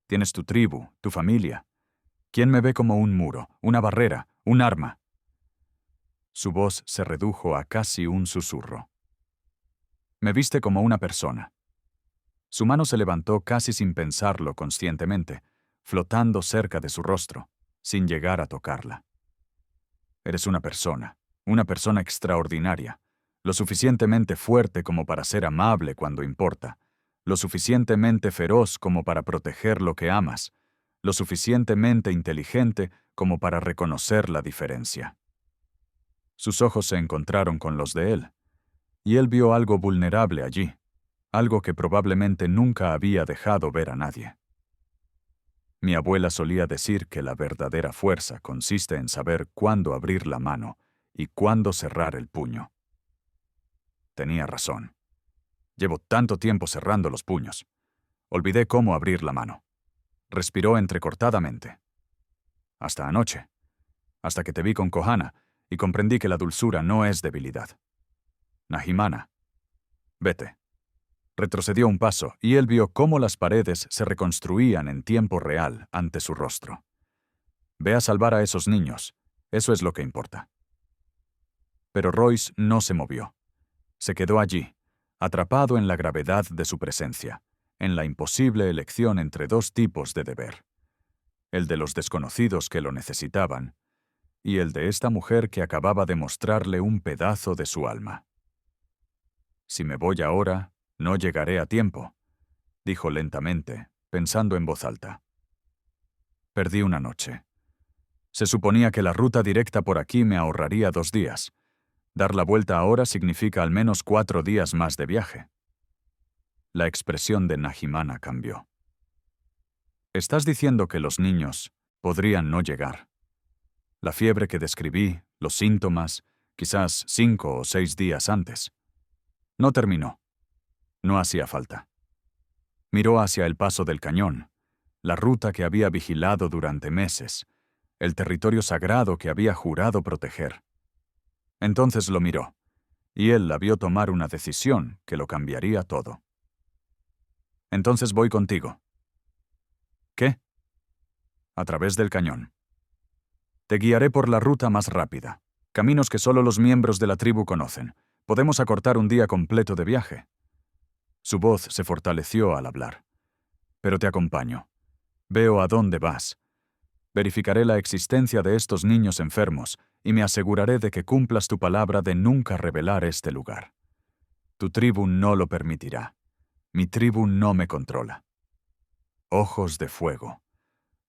Tienes tu tribu, tu familia. ¿Quién me ve como un muro, una barrera, un arma? Su voz se redujo a casi un susurro. Me viste como una persona. Su mano se levantó casi sin pensarlo conscientemente, flotando cerca de su rostro, sin llegar a tocarla. Eres una persona extraordinaria, lo suficientemente fuerte como para ser amable cuando importa, lo suficientemente feroz como para proteger lo que amas, lo suficientemente inteligente como para reconocer la diferencia. Sus ojos se encontraron con los de él, y él vio algo vulnerable allí, algo que probablemente nunca había dejado ver a nadie. Mi abuela solía decir que la verdadera fuerza consiste en saber cuándo abrir la mano y cuándo cerrar el puño. Tenía razón. Llevo tanto tiempo cerrando los puños. Olvidé cómo abrir la mano. Respiró entrecortadamente. Hasta anoche. Hasta que te vi con Kohana y comprendí que la dulzura no es debilidad. Nahimana, vete. Retrocedió un paso y él vio cómo las paredes se reconstruían en tiempo real ante su rostro. Ve a salvar a esos niños. Eso es lo que importa. Pero Royce no se movió. Se quedó allí, atrapado en la gravedad de su presencia, en la imposible elección entre dos tipos de deber. El de los desconocidos que lo necesitaban, y el de esta mujer que acababa de mostrarle un pedazo de su alma. Si me voy ahora, no llegaré a tiempo, dijo lentamente, pensando en voz alta. Perdí una noche. Se suponía que la ruta directa por aquí me ahorraría 2 días. Dar la vuelta ahora significa al menos 4 días más de viaje. La expresión de Nahimana cambió. Estás diciendo que los niños podrían no llegar. La fiebre que describí, los síntomas, quizás 5 o 6 días antes. No terminó. No hacía falta. Miró hacia el paso del cañón, la ruta que había vigilado durante meses, el territorio sagrado que había jurado proteger. Entonces lo miró, y él la vio tomar una decisión que lo cambiaría todo. Entonces voy contigo. ¿Qué? A través del cañón. Te guiaré por la ruta más rápida, caminos que solo los miembros de la tribu conocen. Podemos acortar un día completo de viaje. Su voz se fortaleció al hablar. Pero te acompaño. Veo a dónde vas. Verificaré la existencia de estos niños enfermos y me aseguraré de que cumplas tu palabra de nunca revelar este lugar. Tu tribu no lo permitirá. Mi tribu no me controla. Ojos de fuego.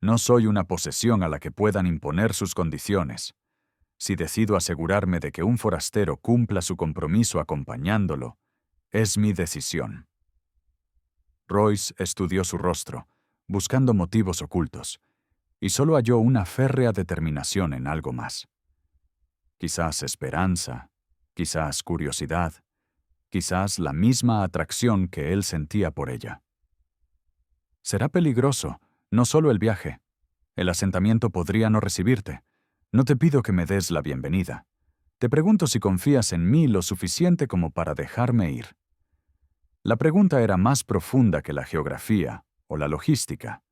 No soy una posesión a la que puedan imponer sus condiciones. Si decido asegurarme de que un forastero cumpla su compromiso acompañándolo, Es mi decisión. Royce estudió su rostro, buscando motivos ocultos, y solo halló una férrea determinación en algo más. Quizás esperanza, quizás curiosidad, quizás la misma atracción que él sentía por ella. Será peligroso, no solo el viaje. El asentamiento podría no recibirte. No te pido que me des la bienvenida. Te pregunto si confías en mí lo suficiente como para dejarme ir. La pregunta era más profunda que la geografía o la logística.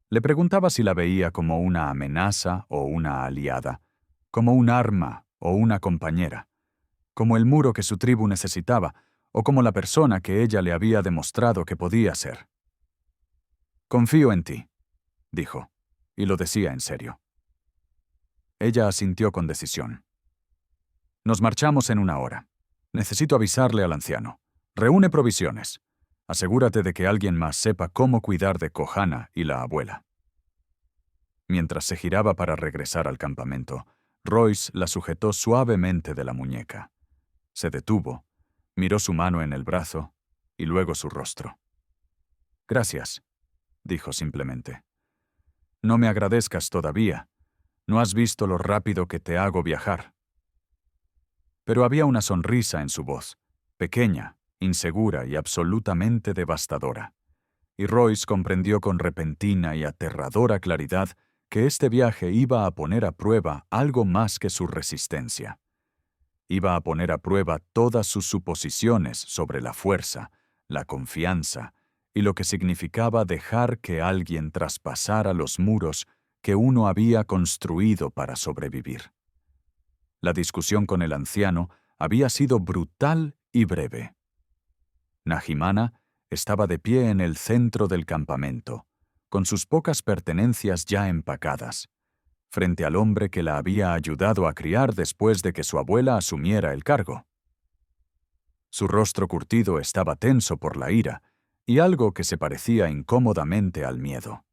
Le preguntaba si la veía como una amenaza o una aliada, como un arma o una compañera, como el muro que su tribu necesitaba o como la persona que ella le había demostrado que podía ser. Confío en ti, dijo, y lo decía en serio. Ella asintió con decisión. Nos marchamos en 1 hora. Necesito avisarle al anciano. Reúne provisiones. Asegúrate de que alguien más sepa cómo cuidar de Kohana y la abuela. Mientras se giraba para regresar al campamento, Royce la sujetó suavemente de la muñeca. Se detuvo, miró su mano en el brazo y luego su rostro. Gracias, dijo simplemente. No me agradezcas todavía. No has visto lo rápido que te hago viajar. Pero había una sonrisa en su voz, pequeña, insegura y absolutamente devastadora. Y Royce comprendió con repentina y aterradora claridad que este viaje iba a poner a prueba algo más que su resistencia. Iba a poner a prueba todas sus suposiciones sobre la fuerza, la confianza y lo que significaba dejar que alguien traspasara los muros que uno había construido para sobrevivir. La discusión con el anciano había sido brutal y breve. Nahimana estaba de pie en el centro del campamento, con sus pocas pertenencias ya empacadas, frente al hombre que la había ayudado a criar después de que su abuela asumiera el cargo. Su rostro curtido estaba tenso por la ira y algo que se parecía incómodamente al miedo.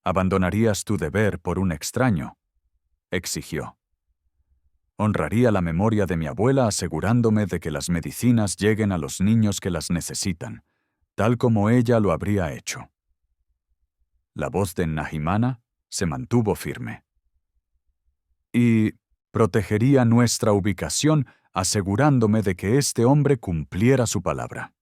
¿Abandonarías tu deber por un extraño?, exigió. Honraría la memoria de mi abuela asegurándome de que las medicinas lleguen a los niños que las necesitan, tal como ella lo habría hecho. La voz de Nahimana se mantuvo firme. Y protegería nuestra ubicación asegurándome de que este hombre cumpliera su palabra.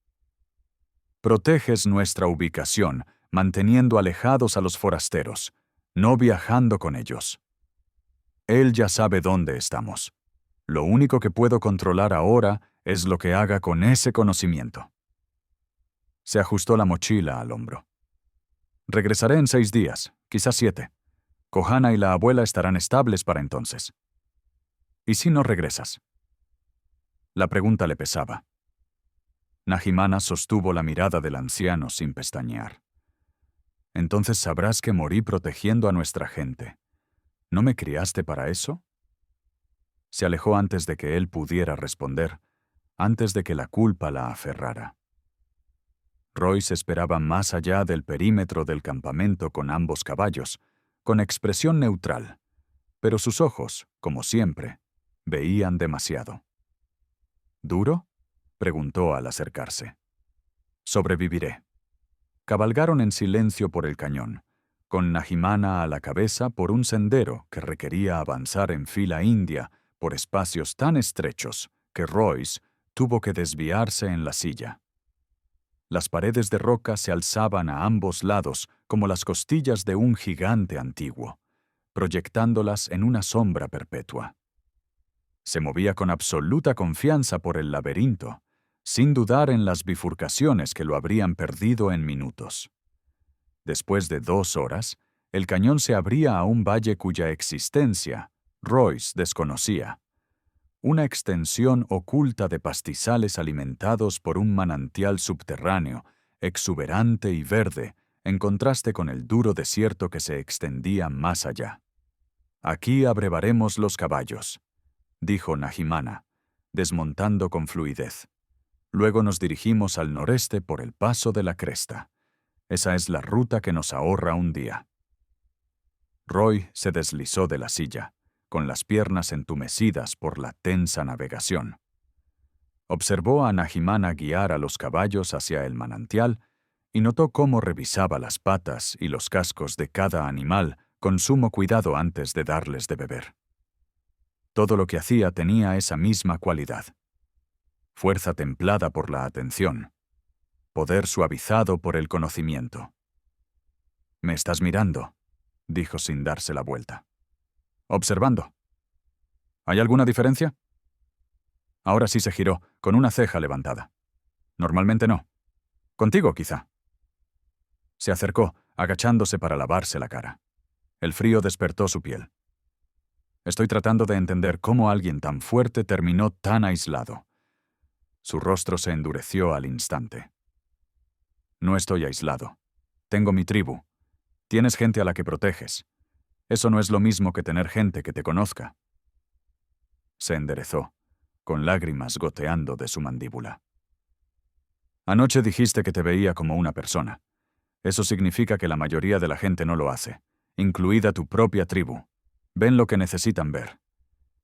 Proteges nuestra ubicación manteniendo alejados a los forasteros, no viajando con ellos. Él ya sabe dónde estamos. Lo único que puedo controlar ahora es lo que haga con ese conocimiento. Se ajustó la mochila al hombro. Regresaré en 6 días, quizás 7. Kohana y la abuela estarán estables para entonces. ¿Y si no regresas? La pregunta le pesaba. Nahimana sostuvo la mirada del anciano sin pestañear. Entonces sabrás que morí protegiendo a nuestra gente. ¿No me criaste para eso? Se alejó antes de que él pudiera responder, antes de que la culpa la aferrara. Royce esperaba más allá del perímetro del campamento con ambos caballos, con expresión neutral, pero sus ojos, como siempre, veían demasiado. ¿Duro?, preguntó al acercarse. Sobreviviré. Cabalgaron en silencio por el cañón, con Nahimana a la cabeza por un sendero que requería avanzar en fila india por espacios tan estrechos que Royce tuvo que desviarse en la silla. Las paredes de roca se alzaban a ambos lados como las costillas de un gigante antiguo, proyectándolas en una sombra perpetua. Se movía con absoluta confianza por el laberinto, sin dudar en las bifurcaciones que lo habrían perdido en minutos. Después de 2 horas, el cañón se abría a un valle cuya existencia Royce desconocía. Una extensión oculta de pastizales alimentados por un manantial subterráneo, exuberante y verde, en contraste con el duro desierto que se extendía más allá. «Aquí abrevaremos los caballos», dijo Nahimana, desmontando con fluidez. «Luego nos dirigimos al noreste por el paso de la cresta. Esa es la ruta que nos ahorra un día». Roy se deslizó de la silla, con las piernas entumecidas por la tensa navegación. Observó a Nahimana guiar a los caballos hacia el manantial y notó cómo revisaba las patas y los cascos de cada animal con sumo cuidado antes de darles de beber. Todo lo que hacía tenía esa misma cualidad. Fuerza templada por la atención. Poder suavizado por el conocimiento. «Me estás mirando», dijo sin darse la vuelta. «Observando. ¿Hay alguna diferencia?» Ahora sí se giró, con una ceja levantada. «Normalmente no. Contigo, quizá». Se acercó, agachándose para lavarse la cara. El frío despertó su piel. «Estoy tratando de entender cómo alguien tan fuerte terminó tan aislado». Su rostro se endureció al instante. «No estoy aislado. Tengo mi tribu. Tienes gente a la que proteges. Eso no es lo mismo que tener gente que te conozca». Se enderezó, con lágrimas goteando de su mandíbula. «Anoche dijiste que te veía como una persona. Eso significa que la mayoría de la gente no lo hace, incluida tu propia tribu. Ven lo que necesitan ver.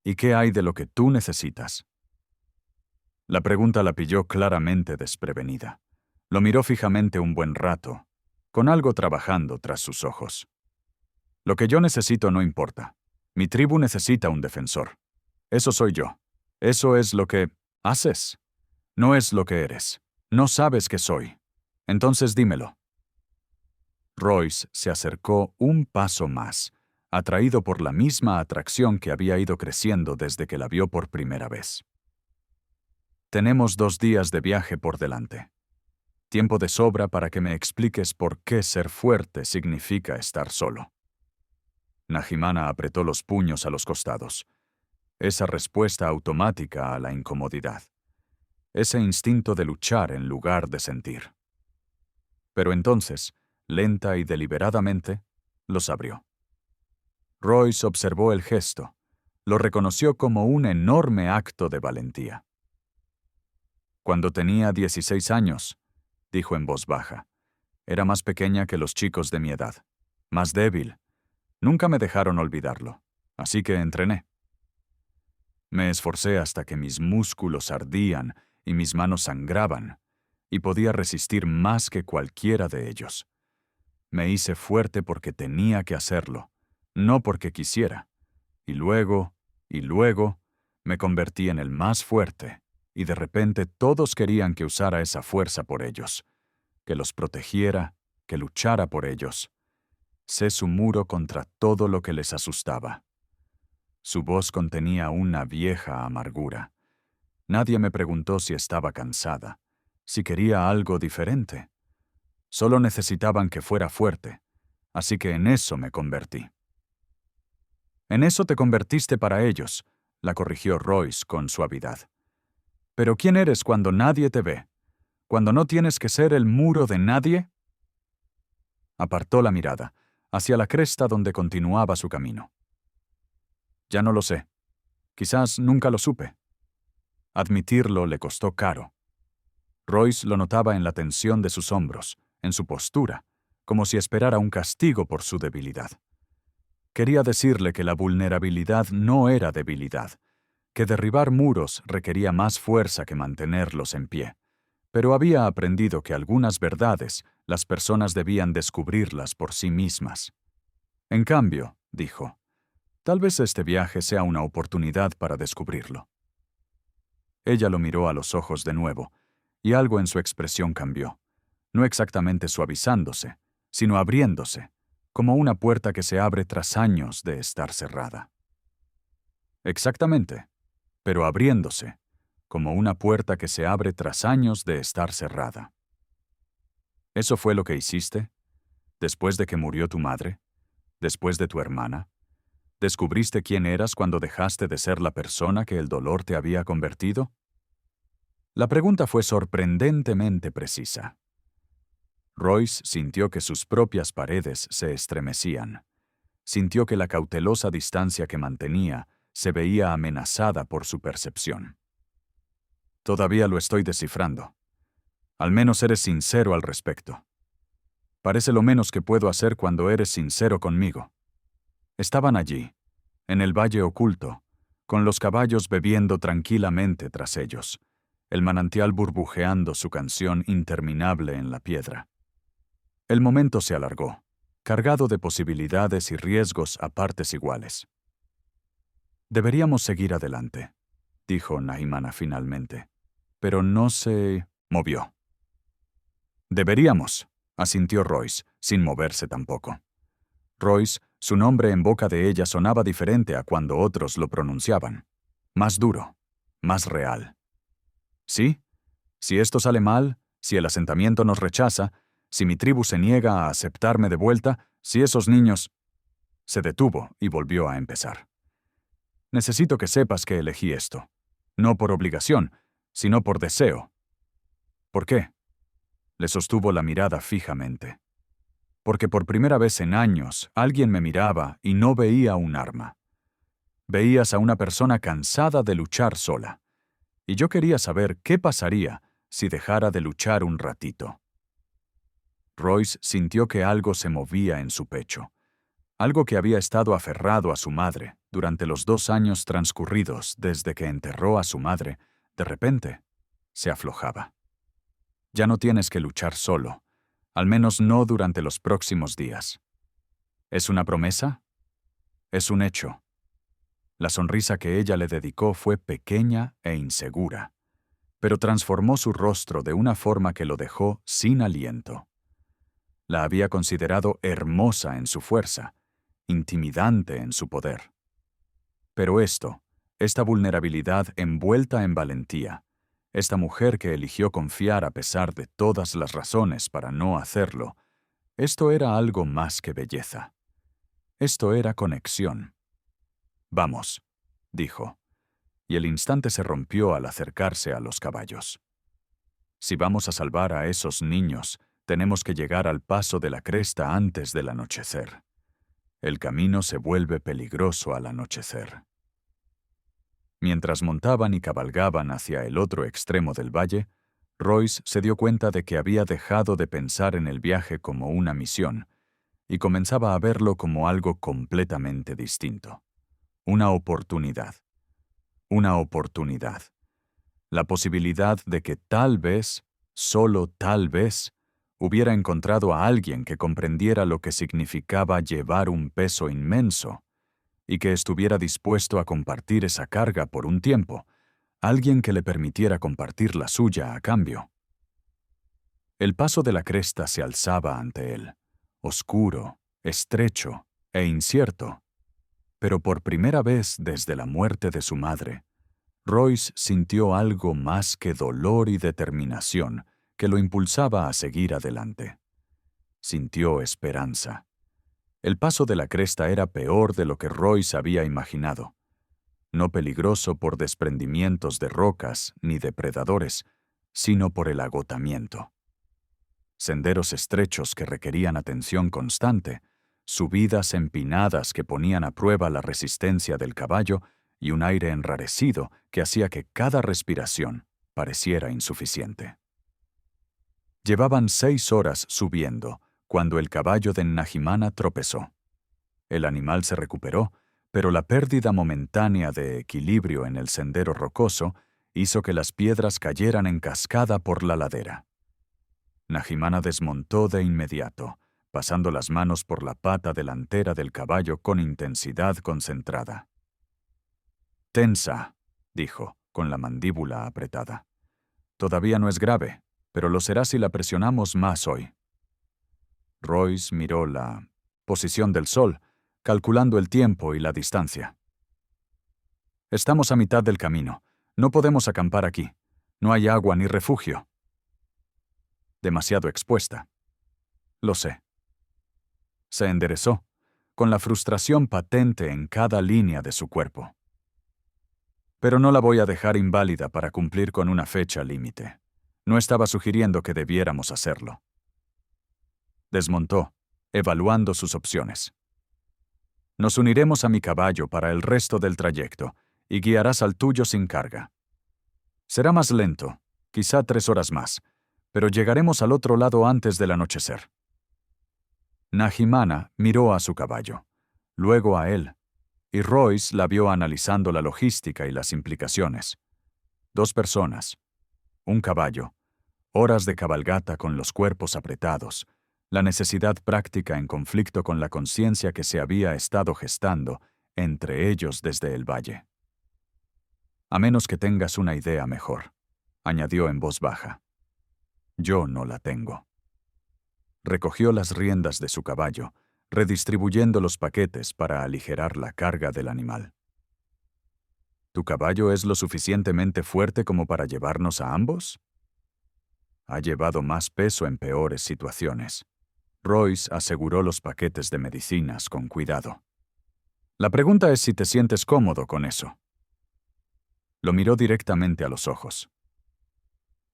¿Y qué hay de lo que tú necesitas?» La pregunta la pilló claramente desprevenida. Lo miró fijamente un buen rato, con algo trabajando tras sus ojos. «Lo que yo necesito no importa. Mi tribu necesita un defensor. Eso soy yo. Eso es lo que haces. No es lo que eres. No sabes qué soy. Entonces dímelo». Royce se acercó un paso más, atraído por la misma atracción que había ido creciendo desde que la vio por primera vez. «Tenemos 2 días de viaje por delante. Tiempo de sobra para que me expliques por qué ser fuerte significa estar solo». Nahimana apretó los puños a los costados. Esa respuesta automática a la incomodidad. Ese instinto de luchar en lugar de sentir. Pero entonces, lenta y deliberadamente, los abrió. Royce observó el gesto. Lo reconoció como un enorme acto de valentía. «Cuando tenía 16 años», dijo en voz baja, «era más pequeña que los chicos de mi edad, más débil. Nunca me dejaron olvidarlo, así que entrené. Me esforcé hasta que mis músculos ardían y mis manos sangraban, y podía resistir más que cualquiera de ellos. Me hice fuerte porque tenía que hacerlo, no porque quisiera. Y luego, me convertí en el más fuerte, y de repente todos querían que usara esa fuerza por ellos, que los protegiera, que luchara por ellos. Sé su muro contra todo lo que les asustaba». Su voz contenía una vieja amargura. Nadie me preguntó si estaba cansada, si quería algo diferente. Solo necesitaban que fuera fuerte, así que en eso me convertí. «En eso te convertiste para ellos», la corrigió Royce con suavidad. «Pero ¿quién eres cuando nadie te ve? ¿Cuando no tienes que ser el muro de nadie?» Apartó la mirada, hacia la cresta donde continuaba su camino. «Ya no lo sé. Quizás nunca lo supe». Admitirlo le costó caro. Royce lo notaba en la tensión de sus hombros, en su postura, como si esperara un castigo por su debilidad. Quería decirle que la vulnerabilidad no era debilidad, que derribar muros requería más fuerza que mantenerlos en pie, pero había aprendido que algunas verdades las personas debían descubrirlas por sí mismas. «En cambio», dijo, «tal vez este viaje sea una oportunidad para descubrirlo». Ella lo miró a los ojos de nuevo, y algo en su expresión cambió, no exactamente suavizándose, sino abriéndose, como una puerta que se abre tras años de estar cerrada. Exactamente, pero abriéndose, como una puerta que se abre tras años de estar cerrada. ¿Eso fue lo que hiciste? ¿Después de que murió tu madre? ¿Después de tu hermana? ¿Descubriste quién eras cuando dejaste de ser la persona que el dolor te había convertido? La pregunta fue sorprendentemente precisa. Royce sintió que sus propias paredes se estremecían. Sintió que la cautelosa distancia que mantenía se veía amenazada por su percepción. «Todavía lo estoy descifrando. Al menos eres sincero al respecto. Parece lo menos que puedo hacer cuando eres sincero conmigo». Estaban allí, en el valle oculto, con los caballos bebiendo tranquilamente tras ellos, el manantial burbujeando su canción interminable en la piedra. El momento se alargó, cargado de posibilidades y riesgos a partes iguales. «Deberíamos seguir adelante», dijo Nahimana finalmente, pero no se movió. «Deberíamos», asintió Royce, sin moverse tampoco. Royce, su nombre en boca de ella sonaba diferente a cuando otros lo pronunciaban. Más duro, más real. ¿Sí? Si esto sale mal, si el asentamiento nos rechaza, si mi tribu se niega a aceptarme de vuelta, si esos niños... Se detuvo y volvió a empezar. Necesito que sepas que elegí esto. No por obligación, sino por deseo. ¿Por qué? Le sostuvo la mirada fijamente. Porque por primera vez en años alguien me miraba y no veía un arma. Veías a una persona cansada de luchar sola. Y yo quería saber qué pasaría si dejara de luchar un ratito. Royce sintió que algo se movía en su pecho. Algo que había estado aferrado a su madre durante los 2 años transcurridos desde que enterró a su madre, de repente, se aflojaba. Ya no tienes que luchar solo, al menos no durante los próximos días. ¿Es una promesa? Es un hecho. La sonrisa que ella le dedicó fue pequeña e insegura, pero transformó su rostro de una forma que lo dejó sin aliento. La había considerado hermosa en su fuerza, intimidante en su poder. Pero esta vulnerabilidad envuelta en valentía, esta mujer que eligió confiar a pesar de todas las razones para no hacerlo, esto era algo más que belleza. Esto era conexión. «Vamos», dijo, y el instante se rompió al acercarse a los caballos. «Si vamos a salvar a esos niños, tenemos que llegar al paso de la cresta antes del anochecer. El camino se vuelve peligroso al anochecer». Mientras montaban y cabalgaban hacia el otro extremo del valle, Royce se dio cuenta de que había dejado de pensar en el viaje como una misión y comenzaba a verlo como algo completamente distinto. Una oportunidad. Una oportunidad. La posibilidad de que tal vez, solo tal vez, hubiera encontrado a alguien que comprendiera lo que significaba llevar un peso inmenso y que estuviera dispuesto a compartir esa carga por un tiempo, alguien que le permitiera compartir la suya a cambio. El paso de la cresta se alzaba ante él, oscuro, estrecho e incierto, pero por primera vez desde la muerte de su madre, Royce sintió algo más que dolor y determinación que lo impulsaba a seguir adelante. Sintió esperanza. El paso de la cresta era peor de lo que Royce había imaginado. No peligroso por desprendimientos de rocas ni depredadores, sino por el agotamiento. Senderos estrechos que requerían atención constante, subidas empinadas que ponían a prueba la resistencia del caballo y un aire enrarecido que hacía que cada respiración pareciera insuficiente. Llevaban 6 horas subiendo cuando el caballo de Nahimana tropezó. El animal se recuperó, pero la pérdida momentánea de equilibrio en el sendero rocoso hizo que las piedras cayeran en cascada por la ladera. Nahimana desmontó de inmediato, pasando las manos por la pata delantera del caballo con intensidad concentrada. «Tensa», dijo, con la mandíbula apretada. «Todavía no es grave, pero lo será si la presionamos más hoy». Royce miró la posición del sol, calculando el tiempo y la distancia. «Estamos a mitad del camino. No podemos acampar aquí. No hay agua ni refugio». «Demasiado expuesta». «Lo sé». Se enderezó, con la frustración patente en cada línea de su cuerpo. «Pero no la voy a dejar inválida para cumplir con una fecha límite. No estaba sugiriendo que debiéramos hacerlo». Desmontó, evaluando sus opciones. «Nos uniremos a mi caballo para el resto del trayecto y guiarás al tuyo sin carga. Será más lento, quizá 3 horas más, pero llegaremos al otro lado antes del anochecer». Nahimana miró a su caballo, luego a él, y Royce la vio analizando la logística y las implicaciones. 2 personas, un caballo, horas de cabalgata con los cuerpos apretados, la necesidad práctica en conflicto con la conciencia que se había estado gestando entre ellos desde el valle. A menos que tengas una idea mejor, añadió en voz baja. Yo no la tengo. Recogió las riendas de su caballo, redistribuyendo los paquetes para aligerar la carga del animal. ¿Tu caballo es lo suficientemente fuerte como para llevarnos a ambos? Ha llevado más peso en peores situaciones. Royce aseguró los paquetes de medicinas con cuidado. La pregunta es si te sientes cómodo con eso. Lo miró directamente a los ojos.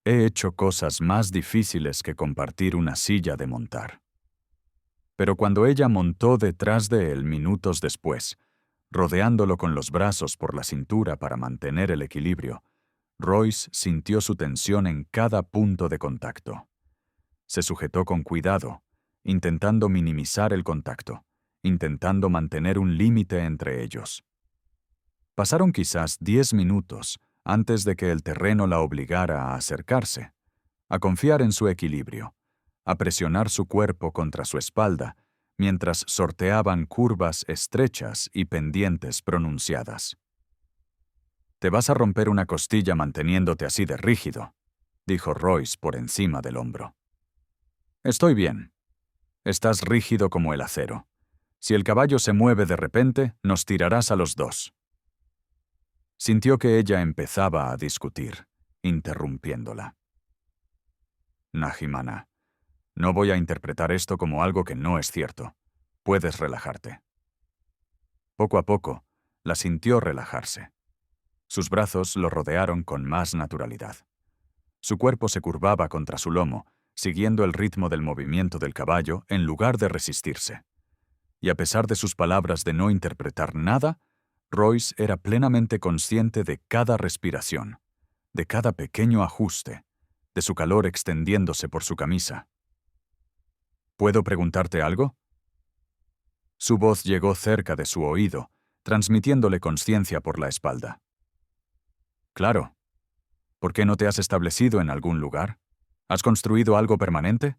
He hecho cosas más difíciles que compartir una silla de montar. Pero cuando ella montó detrás de él minutos después, rodeándolo con los brazos por la cintura para mantener el equilibrio, Royce sintió su tensión en cada punto de contacto. Se sujetó con cuidado, intentando minimizar el contacto, intentando mantener un límite entre ellos. Pasaron quizás 10 minutos antes de que el terreno la obligara a acercarse, a confiar en su equilibrio, a presionar su cuerpo contra su espalda, mientras sorteaban curvas estrechas y pendientes pronunciadas. «Te vas a romper una costilla manteniéndote así de rígido», dijo Royce por encima del hombro. «Estoy bien. Estás rígido como el acero. Si el caballo se mueve de repente, nos tirarás a los dos». Sintió que ella empezaba a discutir, interrumpiéndola. «Najimana, no voy a interpretar esto como algo que no es cierto. Puedes relajarte». Poco a poco, la sintió relajarse. Sus brazos lo rodearon con más naturalidad. Su cuerpo se curvaba contra su lomo, siguiendo el ritmo del movimiento del caballo en lugar de resistirse. Y a pesar de sus palabras de no interpretar nada, Royce era plenamente consciente de cada respiración, de cada pequeño ajuste, de su calor extendiéndose por su camisa. ¿Puedo preguntarte algo? Su voz llegó cerca de su oído, transmitiéndole conciencia por la espalda. Claro. ¿Por qué no te has establecido en algún lugar? ¿Has construido algo permanente?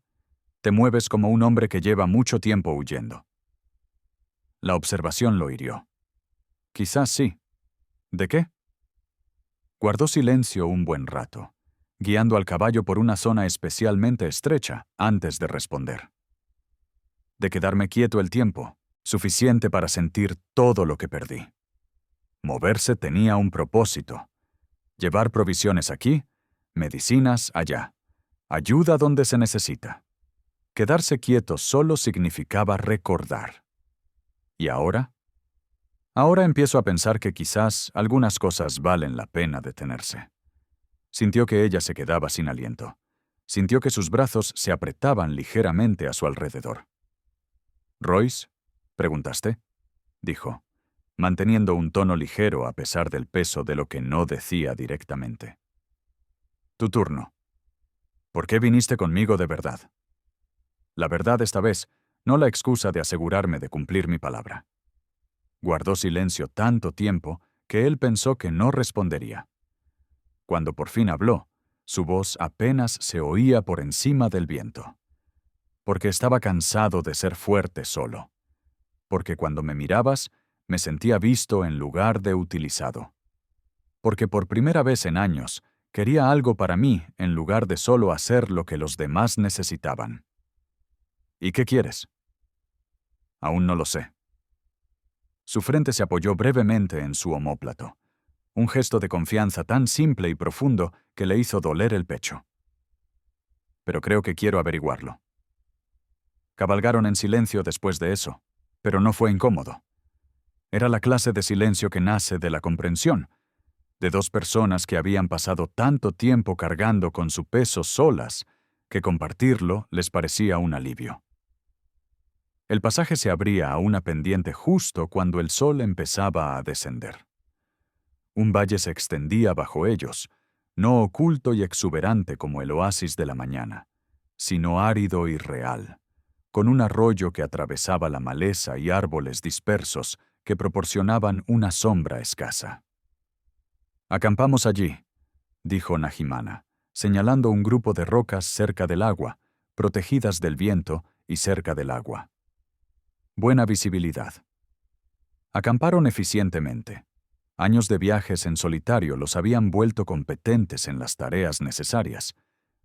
Te mueves como un hombre que lleva mucho tiempo huyendo. La observación lo hirió. Quizás sí. ¿De qué? Guardó silencio un buen rato, guiando al caballo por una zona especialmente estrecha antes de responder. De quedarme quieto el tiempo, suficiente para sentir todo lo que perdí. Moverse tenía un propósito. Llevar provisiones aquí, medicinas allá, ayuda donde se necesita. Quedarse quieto solo significaba recordar. ¿Y ahora? Ahora empiezo a pensar que quizás algunas cosas valen la pena detenerse. Sintió que ella se quedaba sin aliento. Sintió que sus brazos se apretaban ligeramente a su alrededor. «¿Royce?» «¿Preguntaste?» dijo, manteniendo un tono ligero a pesar del peso de lo que no decía directamente. «Tu turno. ¿Por qué viniste conmigo de verdad?» La verdad esta vez, no la excusa de asegurarme de cumplir mi palabra. Guardó silencio tanto tiempo que él pensó que no respondería. Cuando por fin habló, su voz apenas se oía por encima del viento. Porque estaba cansado de ser fuerte solo. Porque cuando me mirabas, me sentía visto en lugar de utilizado. Porque por primera vez en años, quería algo para mí en lugar de solo hacer lo que los demás necesitaban. ¿Y qué quieres? Aún no lo sé. Su frente se apoyó brevemente en su omóplato, un gesto de confianza tan simple y profundo que le hizo doler el pecho. Pero creo que quiero averiguarlo. Cabalgaron en silencio después de eso, pero no fue incómodo. Era la clase de silencio que nace de la comprensión, de dos personas que habían pasado tanto tiempo cargando con su peso solas, que compartirlo les parecía un alivio. El pasaje se abría a una pendiente justo cuando el sol empezaba a descender. Un valle se extendía bajo ellos, no oculto y exuberante como el oasis de la mañana, sino árido y real, con un arroyo que atravesaba la maleza y árboles dispersos que proporcionaban una sombra escasa. «Acampamos allí», dijo Najimana, señalando un grupo de rocas cerca del agua, protegidas del viento y cerca del agua. Buena visibilidad. Acamparon eficientemente. Años de viajes en solitario los habían vuelto competentes en las tareas necesarias,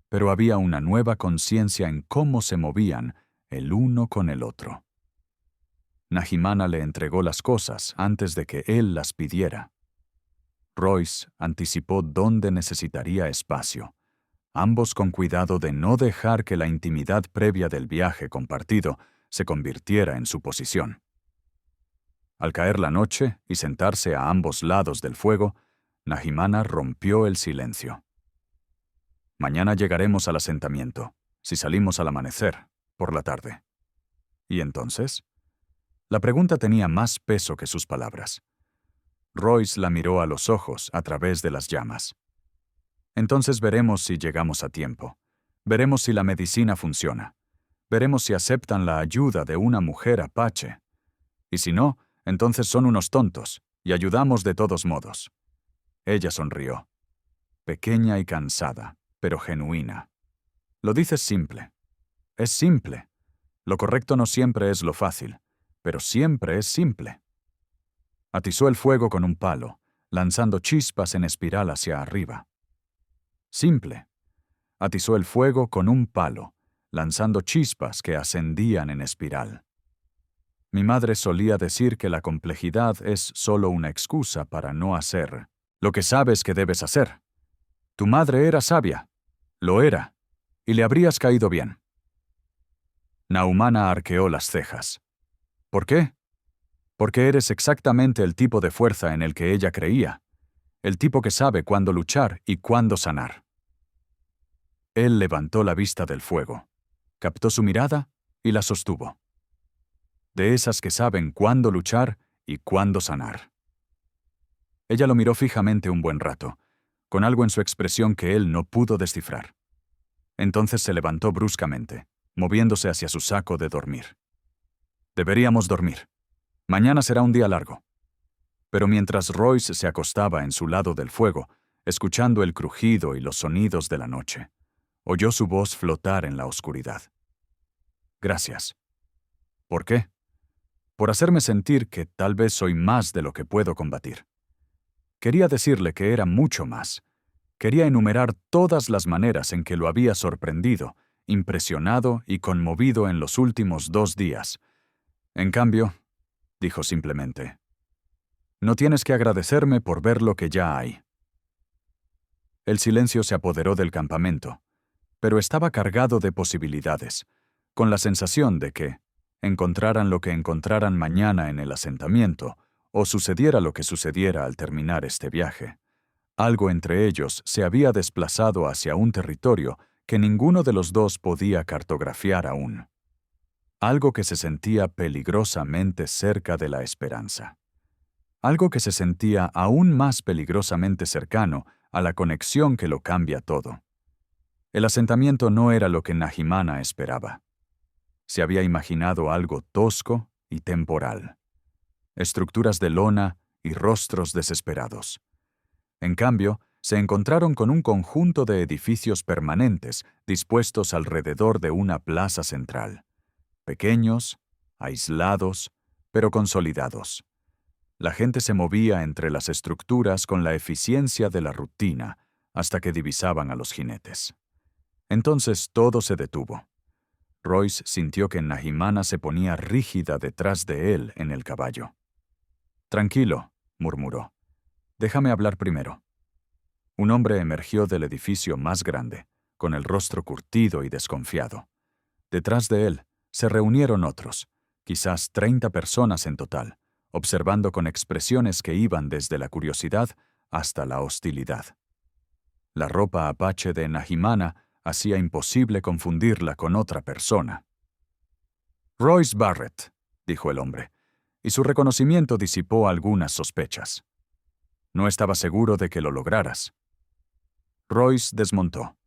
pero había una nueva conciencia en cómo se movían el uno con el otro. Nahimana le entregó las cosas antes de que él las pidiera. Royce anticipó dónde necesitaría espacio, ambos con cuidado de no dejar que la intimidad previa del viaje compartido se convirtiera en su posición. Al caer la noche y sentarse a ambos lados del fuego, Nahimana rompió el silencio. Mañana llegaremos al asentamiento, si salimos al amanecer, por la tarde. ¿Y entonces? La pregunta tenía más peso que sus palabras. Royce la miró a los ojos a través de las llamas. Entonces veremos si llegamos a tiempo. Veremos si la medicina funciona. Veremos si aceptan la ayuda de una mujer apache. Y si no, entonces son unos tontos, y ayudamos de todos modos. Ella sonrió. Pequeña y cansada, pero genuina. Lo dices simple. Es simple. Lo correcto no siempre es lo fácil, pero siempre es simple. Atizó el fuego con un palo, lanzando chispas en espiral hacia arriba. Simple. Atizó el fuego con un palo, lanzando chispas que ascendían en espiral. Mi madre solía decir que la complejidad es solo una excusa para no hacer lo que sabes que debes hacer. Tu madre era sabia. Lo era. Y le habrías caído bien. Nahumana arqueó las cejas. ¿Por qué? Porque eres exactamente el tipo de fuerza en el que ella creía. El tipo que sabe cuándo luchar y cuándo sanar. Él levantó la vista del fuego, captó su mirada y la sostuvo. De esas que saben cuándo luchar y cuándo sanar. Ella lo miró fijamente un buen rato, con algo en su expresión que él no pudo descifrar. Entonces se levantó bruscamente, moviéndose hacia su saco de dormir. Deberíamos dormir. Mañana será un día largo. Pero mientras Royce se acostaba en su lado del fuego, escuchando el crujido y los sonidos de la noche, oyó su voz flotar en la oscuridad. Gracias. ¿Por qué? Por hacerme sentir que tal vez soy más de lo que puedo combatir. Quería decirle que era mucho más. Quería enumerar todas las maneras en que lo había sorprendido, impresionado y conmovido en los últimos 2 días. En cambio, dijo simplemente, no tienes que agradecerme por ver lo que ya hay. El silencio se apoderó del campamento, pero estaba cargado de posibilidades, con la sensación de que, encontraran lo que encontraran mañana en el asentamiento, o sucediera lo que sucediera al terminar este viaje, algo entre ellos se había desplazado hacia un territorio que ninguno de los dos podía cartografiar aún. Algo que se sentía peligrosamente cerca de la esperanza. Algo que se sentía aún más peligrosamente cercano a la conexión que lo cambia todo. El asentamiento no era lo que Nahimana esperaba. Se había imaginado algo tosco y temporal. Estructuras de lona y rostros desesperados. En cambio, se encontraron con un conjunto de edificios permanentes dispuestos alrededor de una plaza central. Pequeños, aislados, pero consolidados. La gente se movía entre las estructuras con la eficiencia de la rutina hasta que divisaban a los jinetes. Entonces todo se detuvo. Royce sintió que Nahimana se ponía rígida detrás de él en el caballo. «Tranquilo», murmuró. «Déjame hablar primero». Un hombre emergió del edificio más grande, con el rostro curtido y desconfiado. Detrás de él se reunieron otros, quizás 30 personas en total, observando con expresiones que iban desde la curiosidad hasta la hostilidad. La ropa apache de Nahimana hacía imposible confundirla con otra persona. «Royce Barrett», dijo el hombre, y su reconocimiento disipó algunas sospechas. «No estaba seguro de que lo lograras». Royce desmontó.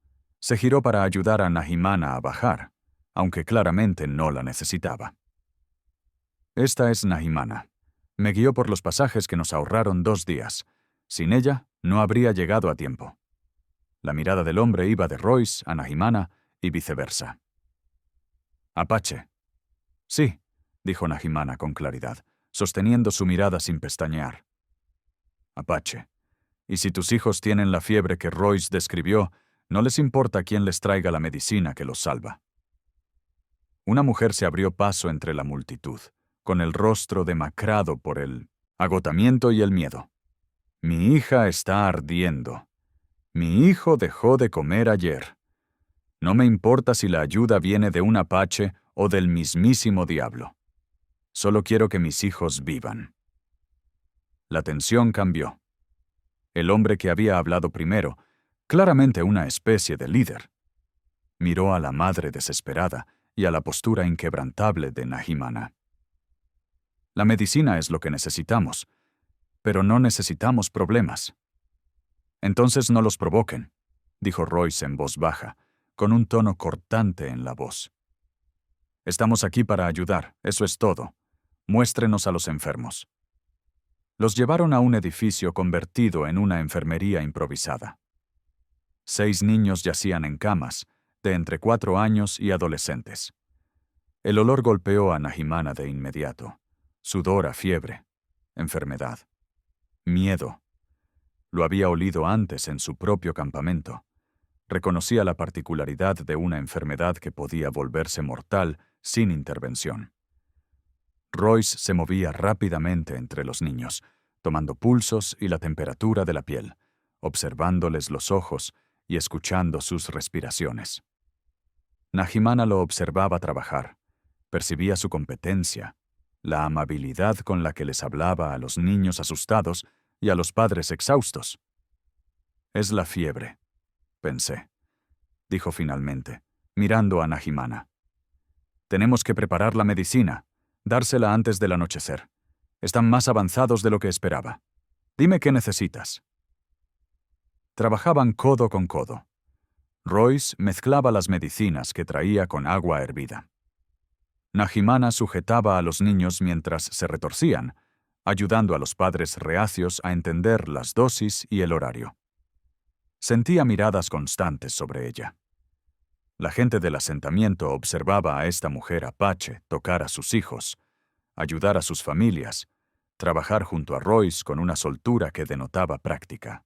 Se giró para ayudar a Nahimana a bajar, aunque claramente no la necesitaba. «Esta es Nahimana. Me guió por los pasajes que nos ahorraron 2 días. Sin ella, no habría llegado a tiempo». La mirada del hombre iba de Royce a Nahimana y viceversa. «Apache». «Sí», dijo Nahimana con claridad, sosteniendo su mirada sin pestañear. «Apache. Y si tus hijos tienen la fiebre que Royce describió, no les importa quién les traiga la medicina que los salva». Una mujer se abrió paso entre la multitud, con el rostro demacrado por el agotamiento y el miedo. «Mi hija está ardiendo. Mi hijo dejó de comer ayer. No me importa si la ayuda viene de un apache o del mismísimo diablo. Solo quiero que mis hijos vivan». La tensión cambió. El hombre que había hablado primero, claramente una especie de líder, miró a la madre desesperada y a la postura inquebrantable de Nahimana. «La medicina es lo que necesitamos, pero no necesitamos problemas». «Entonces no los provoquen», dijo Royce en voz baja, con un tono cortante en la voz. «Estamos aquí para ayudar, eso es todo. Muéstrenos a los enfermos». Los llevaron a un edificio convertido en una enfermería improvisada. 6 niños yacían en camas, de entre 4 años y adolescentes. El olor golpeó a Nahimana de inmediato. Sudor a fiebre, enfermedad, miedo. Lo había olido antes en su propio campamento. Reconocía la particularidad de una enfermedad que podía volverse mortal sin intervención. Royce se movía rápidamente entre los niños, tomando pulsos y la temperatura de la piel, observándoles los ojos y escuchando sus respiraciones. Nahimana lo observaba trabajar, percibía su competencia, la amabilidad con la que les hablaba a los niños asustados y a los padres exhaustos. «Es la fiebre», pensé, dijo finalmente, mirando a Nahimana. «Tenemos que preparar la medicina, dársela antes del anochecer. Están más avanzados de lo que esperaba. Dime qué necesitas». Trabajaban codo con codo. Royce mezclaba las medicinas que traía con agua hervida. Nahimana sujetaba a los niños mientras se retorcían, ayudando a los padres reacios a entender las dosis y el horario. Sentía miradas constantes sobre ella. La gente del asentamiento observaba a esta mujer apache tocar a sus hijos, ayudar a sus familias, trabajar junto a Royce con una soltura que denotaba práctica.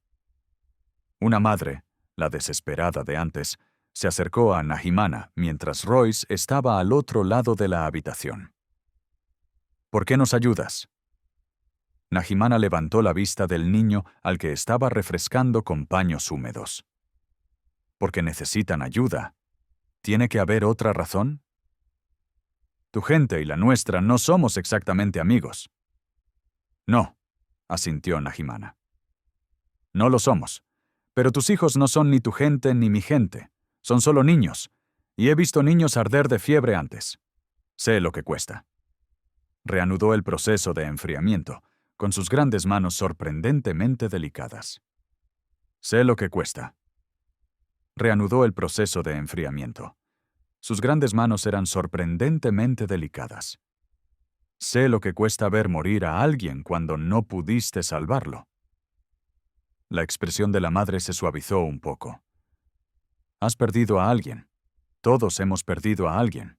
Una madre, la desesperada de antes, se acercó a Nahimana mientras Royce estaba al otro lado de la habitación. «¿Por qué nos ayudas?». Nahimana levantó la vista del niño al que estaba refrescando con paños húmedos. «Porque necesitan ayuda. ¿Tiene que haber otra razón?». «Tu gente y la nuestra no somos exactamente amigos». «No», asintió Nahimana. «No lo somos. Pero tus hijos no son ni tu gente ni mi gente. Son solo niños. Y he visto niños arder de fiebre antes. Sé lo que cuesta». Reanudó el proceso de enfriamiento, con sus grandes manos sorprendentemente delicadas. «Sé lo que cuesta». Reanudó el proceso de enfriamiento. Sus grandes manos eran sorprendentemente delicadas. «Sé lo que cuesta ver morir a alguien cuando no pudiste salvarlo». La expresión de la madre se suavizó un poco. «Has perdido a alguien. Todos hemos perdido a alguien».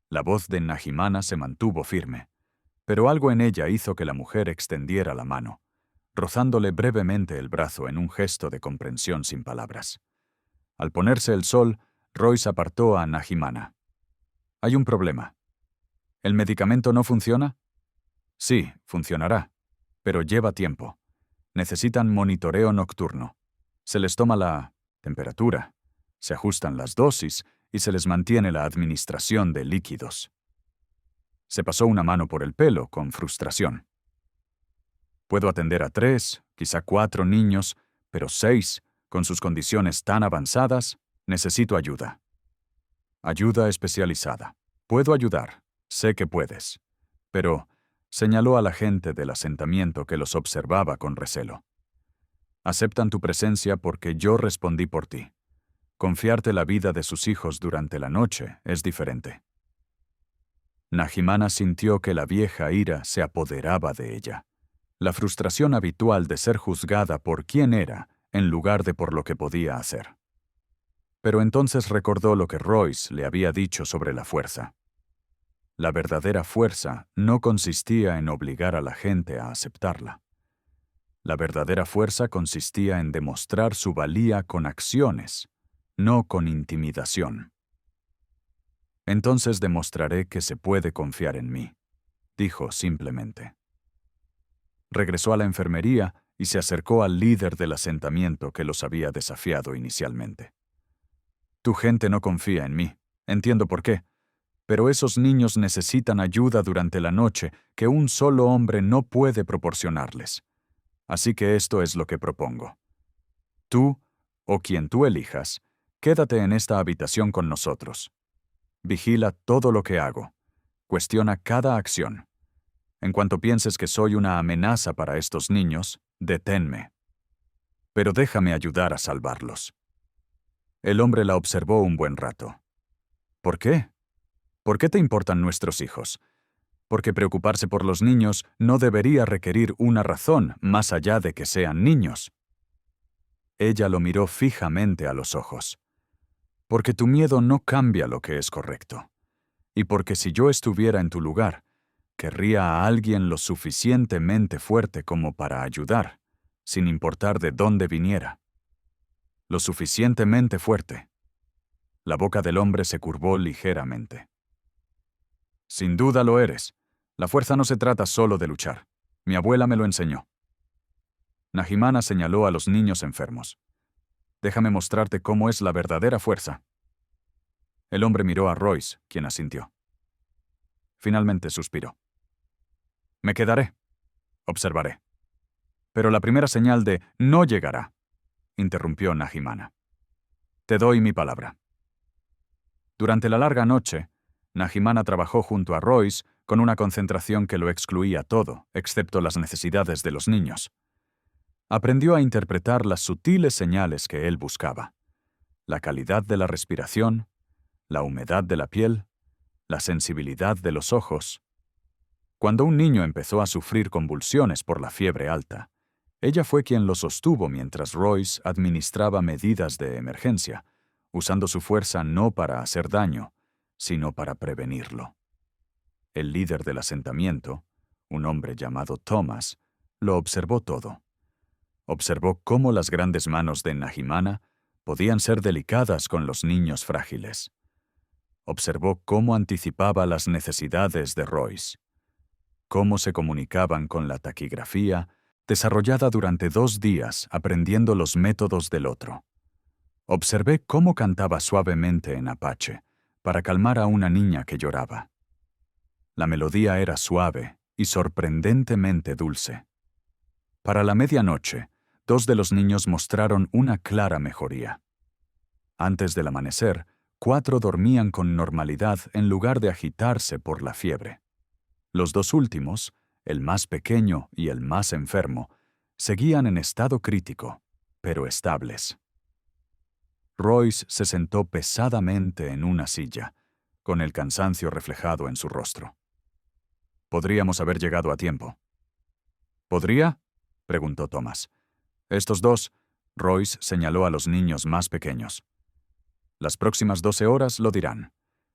La voz de Nahimana se mantuvo firme, pero algo en ella hizo que la mujer extendiera la mano, rozándole brevemente el brazo en un gesto de comprensión sin palabras. Al ponerse el sol, Royce apartó a Nahimana. «Hay un problema. ¿El medicamento no funciona?». «Sí, funcionará, pero lleva tiempo. Necesitan monitoreo nocturno. Se les toma la temperatura, se ajustan las dosis y se les mantiene la administración de líquidos». Se pasó una mano por el pelo con frustración. «Puedo atender a 3, quizá 4 niños, pero 6, con sus condiciones tan avanzadas, necesito ayuda. Ayuda especializada. Puedo ayudar, sé que puedes. Pero», señaló a la gente del asentamiento que los observaba con recelo, «aceptan tu presencia porque yo respondí por ti. Confiarte la vida de sus hijos durante la noche es diferente». Nahimana sintió que la vieja ira se apoderaba de ella. La frustración habitual de ser juzgada por quien era en lugar de por lo que podía hacer. Pero entonces recordó lo que Royce le había dicho sobre la fuerza. La verdadera fuerza no consistía en obligar a la gente a aceptarla. La verdadera fuerza consistía en demostrar su valía con acciones, no con intimidación. Entonces demostraré que se puede confiar en mí, dijo simplemente. Regresó a la enfermería y se acercó al líder del asentamiento que los había desafiado inicialmente. Tu gente no confía en mí, entiendo por qué, pero esos niños necesitan ayuda durante la noche que un solo hombre no puede proporcionarles. Así que esto es lo que propongo. Tú, o quien tú elijas, quédate en esta habitación con nosotros. Vigila todo lo que hago. Cuestiona cada acción. En cuanto pienses que soy una amenaza para estos niños, deténme. Pero déjame ayudar a salvarlos. El hombre la observó un buen rato. ¿Por qué? ¿Por qué te importan nuestros hijos? Porque preocuparse por los niños no debería requerir una razón más allá de que sean niños. Ella lo miró fijamente a los ojos. Porque tu miedo no cambia lo que es correcto. Y porque si yo estuviera en tu lugar, querría a alguien lo suficientemente fuerte como para ayudar, sin importar de dónde viniera. Lo suficientemente fuerte. La boca del hombre se curvó ligeramente. Sin duda lo eres. La fuerza no se trata solo de luchar. Mi abuela me lo enseñó. Nahimana señaló a los niños enfermos. Déjame mostrarte cómo es la verdadera fuerza. El hombre miró a Royce, quien asintió. Finalmente suspiró. Me quedaré. Observaré. Pero la primera señal de no llegará, interrumpió Nahimana. Te doy mi palabra. Durante la larga noche, Nahimana trabajó junto a Royce con una concentración que lo excluía todo, excepto las necesidades de los niños. Aprendió a interpretar las sutiles señales que él buscaba. La calidad de la respiración, la humedad de la piel, la sensibilidad de los ojos. Cuando un niño empezó a sufrir convulsiones por la fiebre alta, ella fue quien lo sostuvo mientras Royce administraba medidas de emergencia, usando su fuerza no para hacer daño, sino para prevenirlo. El líder del asentamiento, un hombre llamado Thomas, lo observó todo. Observó cómo las grandes manos de Nahimana podían ser delicadas con los niños frágiles. Observó cómo anticipaba las necesidades de Royce, cómo se comunicaban con la taquigrafía, desarrollada durante 2 días aprendiendo los métodos del otro. Observé cómo cantaba suavemente en apache, para calmar a una niña que lloraba. La melodía era suave y sorprendentemente dulce. Para la medianoche, 2 de los niños mostraron una clara mejoría. Antes del amanecer, 4 dormían con normalidad en lugar de agitarse por la fiebre. Los 2 últimos, el más pequeño y el más enfermo, seguían en estado crítico, pero estables. Royce se sentó pesadamente en una silla, con el cansancio reflejado en su rostro. Podríamos haber llegado a tiempo. ¿Podría? Preguntó Thomas. Estos 2, Royce señaló a los niños más pequeños. Las próximas 12 horas lo dirán.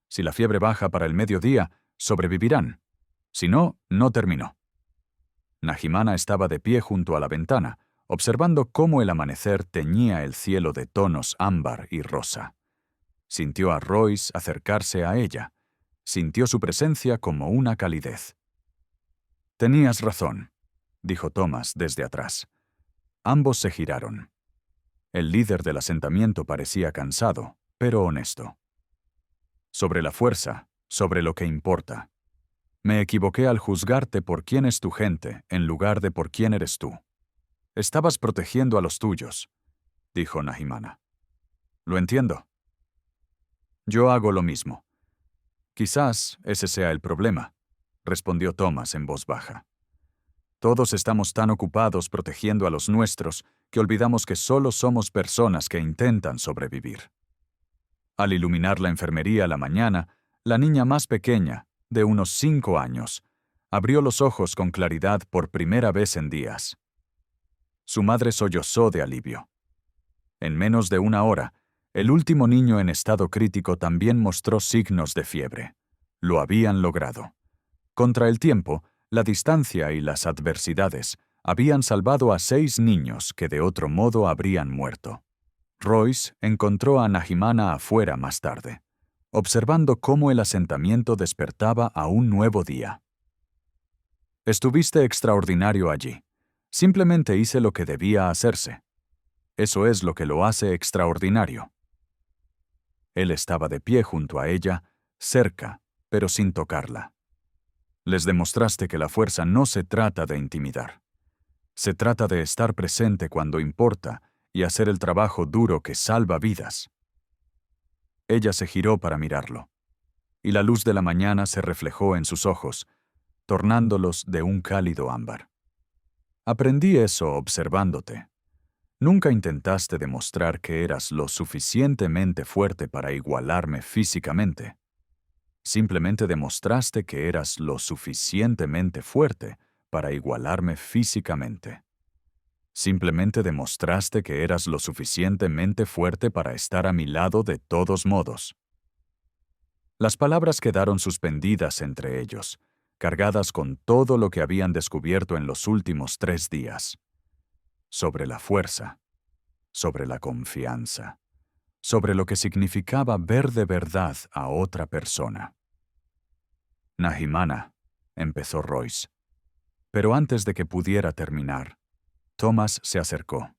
Si la fiebre baja para el mediodía, sobrevivirán. Si no, no terminó. Nahimana estaba de pie junto a la ventana, observando cómo el amanecer teñía el cielo de tonos ámbar y rosa. Sintió a Royce acercarse a ella. Sintió su presencia como una calidez. Tenías razón, dijo Thomas desde atrás. Ambos se giraron. El líder del asentamiento parecía cansado, pero honesto. Sobre la fuerza, sobre lo que importa. Me equivoqué al juzgarte por quién es tu gente en lugar de por quién eres tú. Estabas protegiendo a los tuyos, dijo Nahimana. Lo entiendo. Yo hago lo mismo. Quizás ese sea el problema, respondió Thomas en voz baja. Todos estamos tan ocupados protegiendo a los nuestros que olvidamos que solo somos personas que intentan sobrevivir. Al iluminar la enfermería a la mañana, la niña más pequeña, de unos 5 años, abrió los ojos con claridad por primera vez en días. Su madre sollozó de alivio. En menos de una hora, el último niño en estado crítico también mostró signos de fiebre. Lo habían logrado. Contra el tiempo, la distancia y las adversidades habían salvado a 6 niños que de otro modo habrían muerto. Royce encontró a Nahimana afuera más tarde, observando cómo el asentamiento despertaba a un nuevo día. Estuviste extraordinario allí. Simplemente hice lo que debía hacerse. Eso es lo que lo hace extraordinario. Él estaba de pie junto a ella, cerca, pero sin tocarla. Les demostraste que la fuerza no se trata de intimidar. Se trata de estar presente cuando importa y hacer el trabajo duro que salva vidas. Ella se giró para mirarlo, y la luz de la mañana se reflejó en sus ojos, tornándolos de un cálido ámbar. Aprendí eso observándote. Nunca intentaste demostrar que eras lo suficientemente fuerte para igualarme físicamente. Simplemente demostraste que eras lo suficientemente fuerte para igualarme físicamente. Simplemente demostraste que eras lo suficientemente fuerte para estar a mi lado de todos modos. Las palabras quedaron suspendidas entre ellos, cargadas con todo lo que habían descubierto en los últimos 3 días. Sobre la fuerza, sobre la confianza, sobre lo que significaba ver de verdad a otra persona. Nahimana, empezó Royce. Pero antes de que pudiera terminar, Thomas se acercó.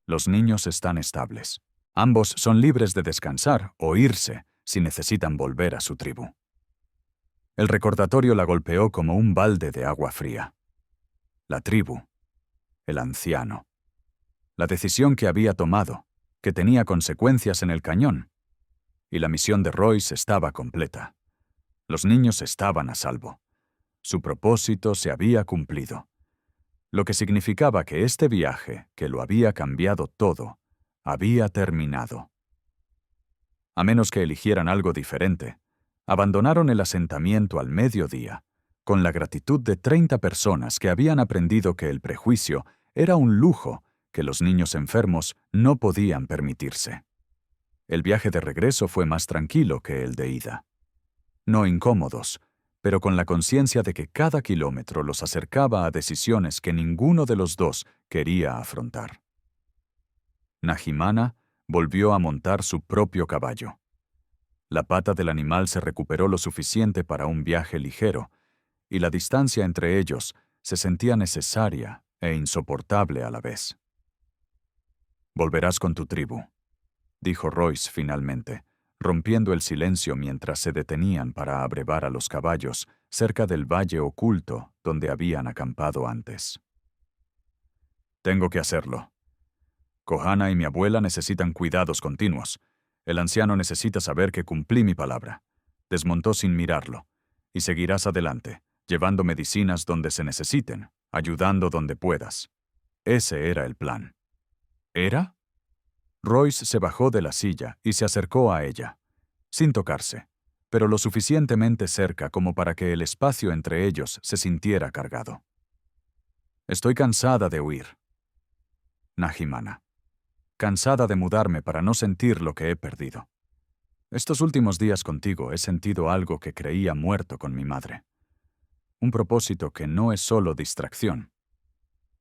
Los niños están estables. Ambos son libres de descansar o irse si necesitan volver a su tribu. El recordatorio la golpeó como un balde de agua fría. La tribu, el anciano, la decisión que había tomado, que tenía consecuencias en el cañón, y la misión de Royce estaba completa. Los niños estaban a salvo. Su propósito se había cumplido, lo que significaba que este viaje, que lo había cambiado todo, había terminado. A menos que eligieran algo diferente, abandonaron el asentamiento al mediodía, con la gratitud de 30 personas que habían aprendido que el prejuicio era un lujo que los niños enfermos no podían permitirse. El viaje de regreso fue más tranquilo que el de ida. No incómodos, pero con la conciencia de que cada kilómetro los acercaba a decisiones que ninguno de los dos quería afrontar. Nahimana volvió a montar su propio caballo. La pata del animal se recuperó lo suficiente para un viaje ligero, y la distancia entre ellos se sentía necesaria e insoportable a la vez. «Volverás con tu tribu», dijo Royce finalmente, rompiendo el silencio mientras se detenían para abrevar a los caballos cerca del valle oculto donde habían acampado antes. «Tengo que hacerlo. Kohana y mi abuela necesitan cuidados continuos. El anciano necesita saber que cumplí mi palabra». Desmontó sin mirarlo. «Y seguirás adelante, llevando medicinas donde se necesiten, ayudando donde puedas». Ese era el plan. ¿Era? Royce se bajó de la silla y se acercó a ella, sin tocarse, pero lo suficientemente cerca como para que el espacio entre ellos se sintiera cargado. «Estoy cansada de huir. Nahimana. Cansada de mudarme para no sentir lo que he perdido. Estos últimos días contigo he sentido algo que creía muerto con mi madre. Un propósito que no es solo distracción.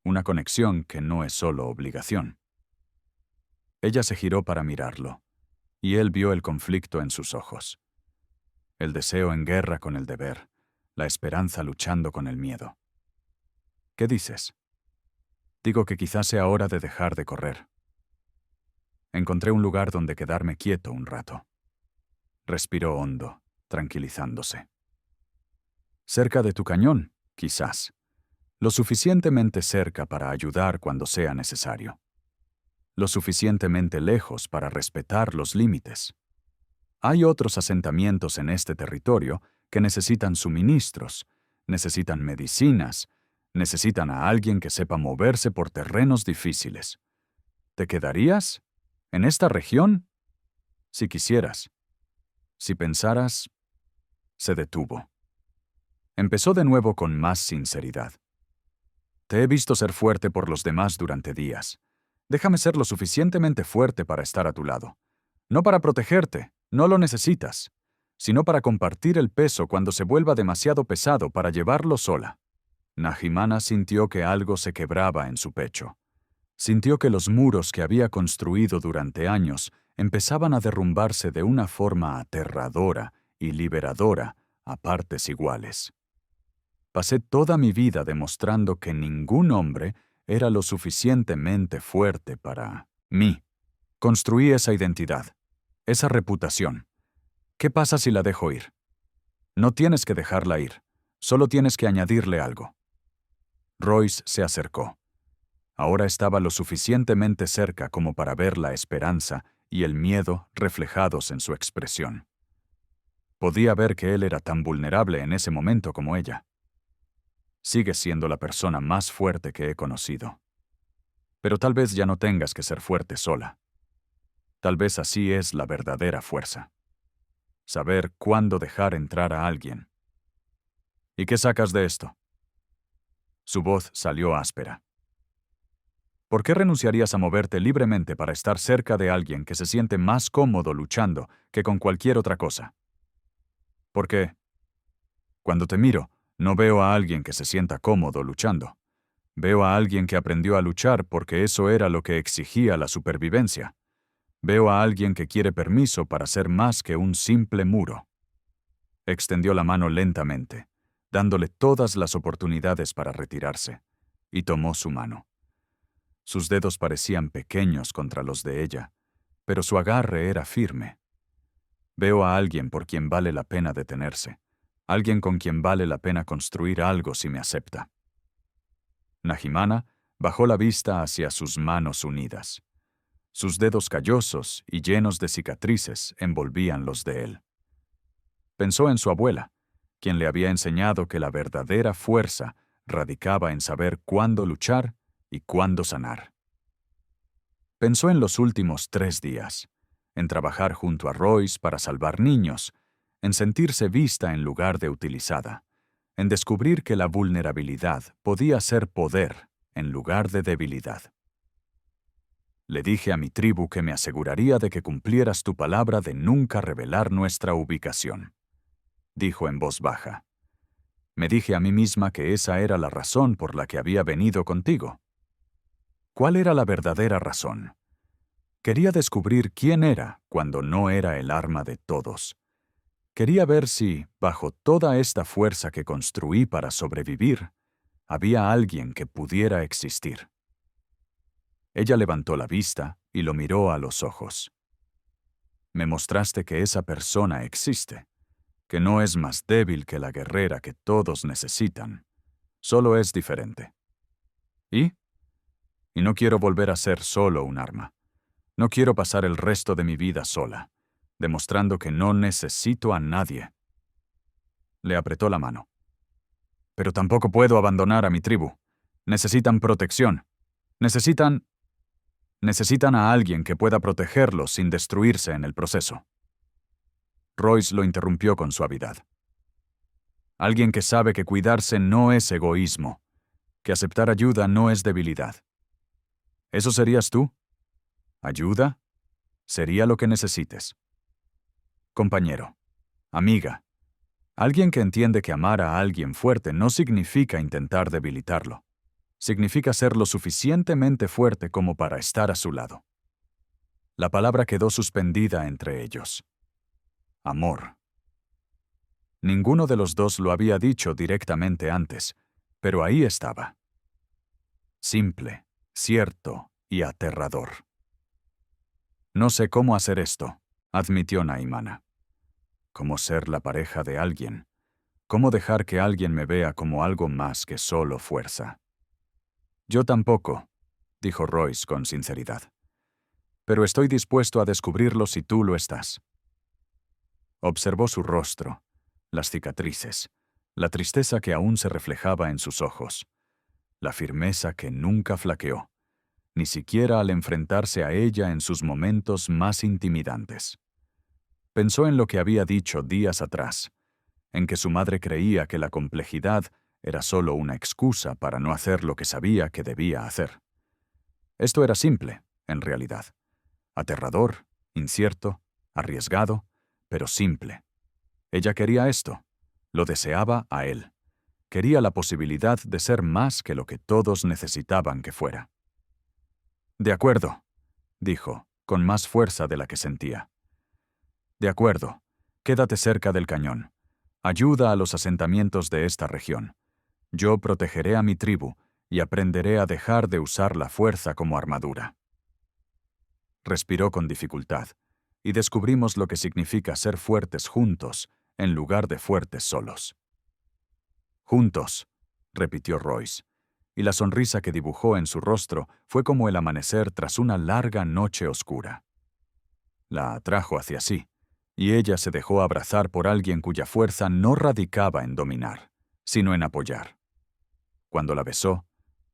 Una conexión que no es solo obligación». Ella se giró para mirarlo, y él vio el conflicto en sus ojos. El deseo en guerra con el deber, la esperanza luchando con el miedo. «¿Qué dices?» «Digo que quizás sea hora de dejar de correr. Encontré un lugar donde quedarme quieto un rato». Respiró hondo, tranquilizándose. «Cerca de tu cañón, quizás. Lo suficientemente cerca para ayudar cuando sea necesario. Lo suficientemente lejos para respetar los límites. Hay otros asentamientos en este territorio que necesitan suministros, necesitan medicinas, necesitan a alguien que sepa moverse por terrenos difíciles. ¿Te quedarías? ¿En esta región? Si quisieras. Si pensaras...» Se detuvo. Empezó de nuevo con más sinceridad. «Te he visto ser fuerte por los demás durante días. Déjame ser lo suficientemente fuerte para estar a tu lado. No para protegerte, no lo necesitas, sino para compartir el peso cuando se vuelva demasiado pesado para llevarlo sola. Nahimana sintió que algo se quebraba en su pecho. Sintió que los muros que había construido durante años empezaban a derrumbarse de una forma aterradora y liberadora a partes iguales. Pasé toda mi vida demostrando que ningún hombre era lo suficientemente fuerte para mí. Construí esa identidad, esa reputación. ¿Qué pasa si la dejo ir? No tienes que dejarla ir, solo tienes que añadirle algo. Royce se acercó. Ahora estaba lo suficientemente cerca como para ver la esperanza y el miedo reflejados en su expresión. Podía ver que él era tan vulnerable en ese momento como ella. Sigues siendo la persona más fuerte que he conocido. Pero tal vez ya no tengas que ser fuerte sola. Tal vez así es la verdadera fuerza. Saber cuándo dejar entrar a alguien. ¿Y qué sacas de esto? Su voz salió áspera. ¿Por qué renunciarías a moverte libremente para estar cerca de alguien que se siente más cómodo luchando que con cualquier otra cosa? Porque, cuando te miro, no veo a alguien que se sienta cómodo luchando. Veo a alguien que aprendió a luchar porque eso era lo que exigía la supervivencia. Veo a alguien que quiere permiso para ser más que un simple muro. Extendió la mano lentamente, dándole todas las oportunidades para retirarse, y tomó su mano. Sus dedos parecían pequeños contra los de ella, pero su agarre era firme. Veo a alguien por quien vale la pena detenerse, alguien con quien vale la pena construir algo si me acepta. Nahimana bajó la vista hacia sus manos unidas. Sus dedos callosos y llenos de cicatrices envolvían los de él. Pensó en su abuela, quien le había enseñado que la verdadera fuerza radicaba en saber cuándo luchar y cuándo sanar. Pensó en los últimos 3 días, en trabajar junto a Royce para salvar niños, en sentirse vista en lugar de utilizada, en descubrir que la vulnerabilidad podía ser poder en lugar de debilidad. Le dije a mi tribu que me aseguraría de que cumplieras tu palabra de nunca revelar nuestra ubicación, dijo en voz baja. Me dije a mí misma que esa era la razón por la que había venido contigo. ¿Cuál era la verdadera razón? Quería descubrir quién era cuando no era el arma de todos. Quería ver si, bajo toda esta fuerza que construí para sobrevivir, había alguien que pudiera existir. Ella levantó la vista y lo miró a los ojos. Me mostraste que esa persona existe, que no es más débil que la guerrera que todos necesitan, solo es diferente. ¿Y? Y no quiero volver a ser solo un arma. No quiero pasar el resto de mi vida sola, demostrando que no necesito a nadie. Le apretó la mano. Pero tampoco puedo abandonar a mi tribu. Necesitan protección. Necesitan a alguien que pueda protegerlos sin destruirse en el proceso. Royce lo interrumpió con suavidad. Alguien que sabe que cuidarse no es egoísmo, que aceptar ayuda no es debilidad. ¿Eso serías tú? ¿Ayuda? Sería lo que necesites. Compañero, amiga, alguien que entiende que amar a alguien fuerte no significa intentar debilitarlo. Significa ser lo suficientemente fuerte como para estar a su lado. La palabra quedó suspendida entre ellos. Amor. Ninguno de los dos lo había dicho directamente antes, pero ahí estaba. Simple, cierto y aterrador. No sé cómo hacer esto, admitió Nahimana. ¿Cómo ser la pareja de alguien? ¿Cómo dejar que alguien me vea como algo más que solo fuerza? Yo tampoco, dijo Royce con sinceridad. Pero estoy dispuesto a descubrirlo si tú lo estás. Observó su rostro, las cicatrices, la tristeza que aún se reflejaba en sus ojos, la firmeza que nunca flaqueó, ni siquiera al enfrentarse a ella en sus momentos más intimidantes. Pensó en lo que había dicho días atrás, en que su madre creía que la complejidad era solo una excusa para no hacer lo que sabía que debía hacer. Esto era simple, en realidad. Aterrador, incierto, arriesgado, pero simple. Ella quería esto. Lo deseaba a él. Quería la posibilidad de ser más que lo que todos necesitaban que fuera. «De acuerdo», dijo, con más fuerza de la que sentía. «De acuerdo. Quédate cerca del cañón. Ayuda a los asentamientos de esta región. Yo protegeré a mi tribu y aprenderé a dejar de usar la fuerza como armadura». Respiró con dificultad, y descubrimos lo que significa ser fuertes juntos en lugar de fuertes solos. «Juntos», repitió Royce, y la sonrisa que dibujó en su rostro fue como el amanecer tras una larga noche oscura. La atrajo hacia sí, y ella se dejó abrazar por alguien cuya fuerza no radicaba en dominar, sino en apoyar. Cuando la besó,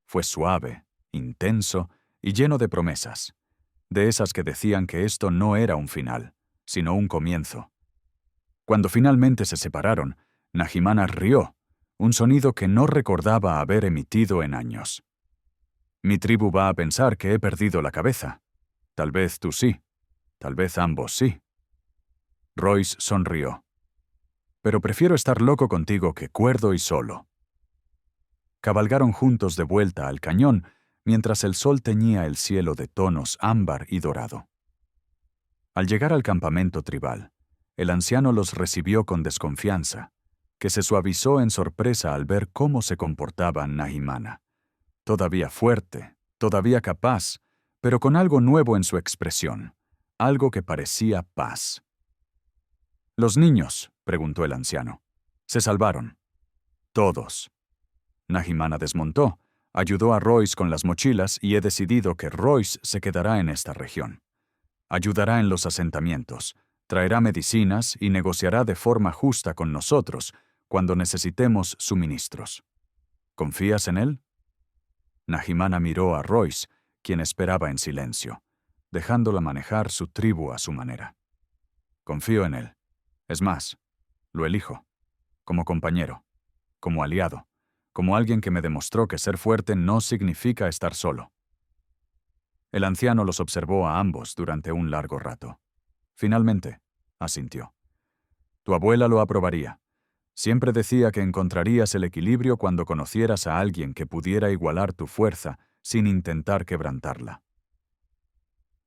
fue suave, intenso y lleno de promesas, de esas que decían que esto no era un final, sino un comienzo. Cuando finalmente se separaron, Nahimana rió, un sonido que no recordaba haber emitido en años. «Mi tribu va a pensar que he perdido la cabeza. Tal vez tú sí. Tal vez ambos sí». Royce sonrió. «Pero prefiero estar loco contigo que cuerdo y solo». Cabalgaron juntos de vuelta al cañón, mientras el sol teñía el cielo de tonos ámbar y dorado. Al llegar al campamento tribal, el anciano los recibió con desconfianza, que se suavizó en sorpresa al ver cómo se comportaba Nahimana. Todavía fuerte, todavía capaz, pero con algo nuevo en su expresión, algo que parecía paz. «¿Los niños?», preguntó el anciano. «Se salvaron». «Todos». Nahimana desmontó, ayudó a Royce con las mochilas y he decidido que Royce se quedará en esta región. Ayudará en los asentamientos, traerá medicinas y negociará de forma justa con nosotros cuando necesitemos suministros. ¿Confías en él?» Nahimana miró a Royce, quien esperaba en silencio, dejándola manejar su tribu a su manera. «Confío en él. Es más, lo elijo. Como compañero, como aliado, como alguien que me demostró que ser fuerte no significa estar solo». El anciano los observó a ambos durante un largo rato. Finalmente, asintió. «Tu abuela lo aprobaría. Siempre decía que encontrarías el equilibrio cuando conocieras a alguien que pudiera igualar tu fuerza sin intentar quebrantarla».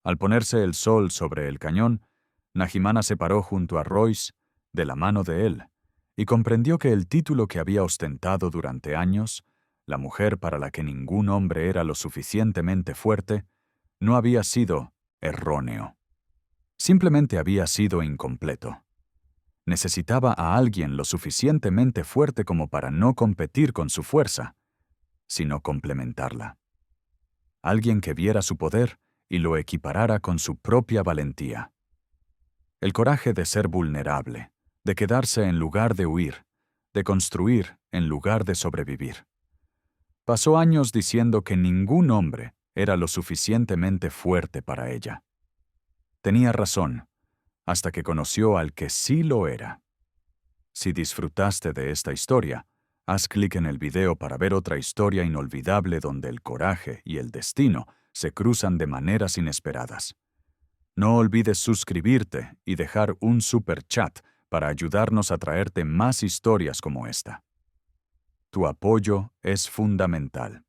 Al ponerse el sol sobre el cañón, Nahimana se paró junto a Royce, de la mano de él, y comprendió que el título que había ostentado durante años, la mujer para la que ningún hombre era lo suficientemente fuerte, no había sido erróneo. Simplemente había sido incompleto. Necesitaba a alguien lo suficientemente fuerte como para no competir con su fuerza, sino complementarla. Alguien que viera su poder y lo equiparara con su propia valentía. El coraje de ser vulnerable, de quedarse en lugar de huir, de construir en lugar de sobrevivir. Pasó años diciendo que ningún hombre era lo suficientemente fuerte para ella. Tenía razón, hasta que conoció al que sí lo era. Si disfrutaste de esta historia, haz clic en el video para ver otra historia inolvidable donde el coraje y el destino se cruzan de maneras inesperadas. No olvides suscribirte y dejar un super chat para ayudarnos a traerte más historias como esta. Tu apoyo es fundamental.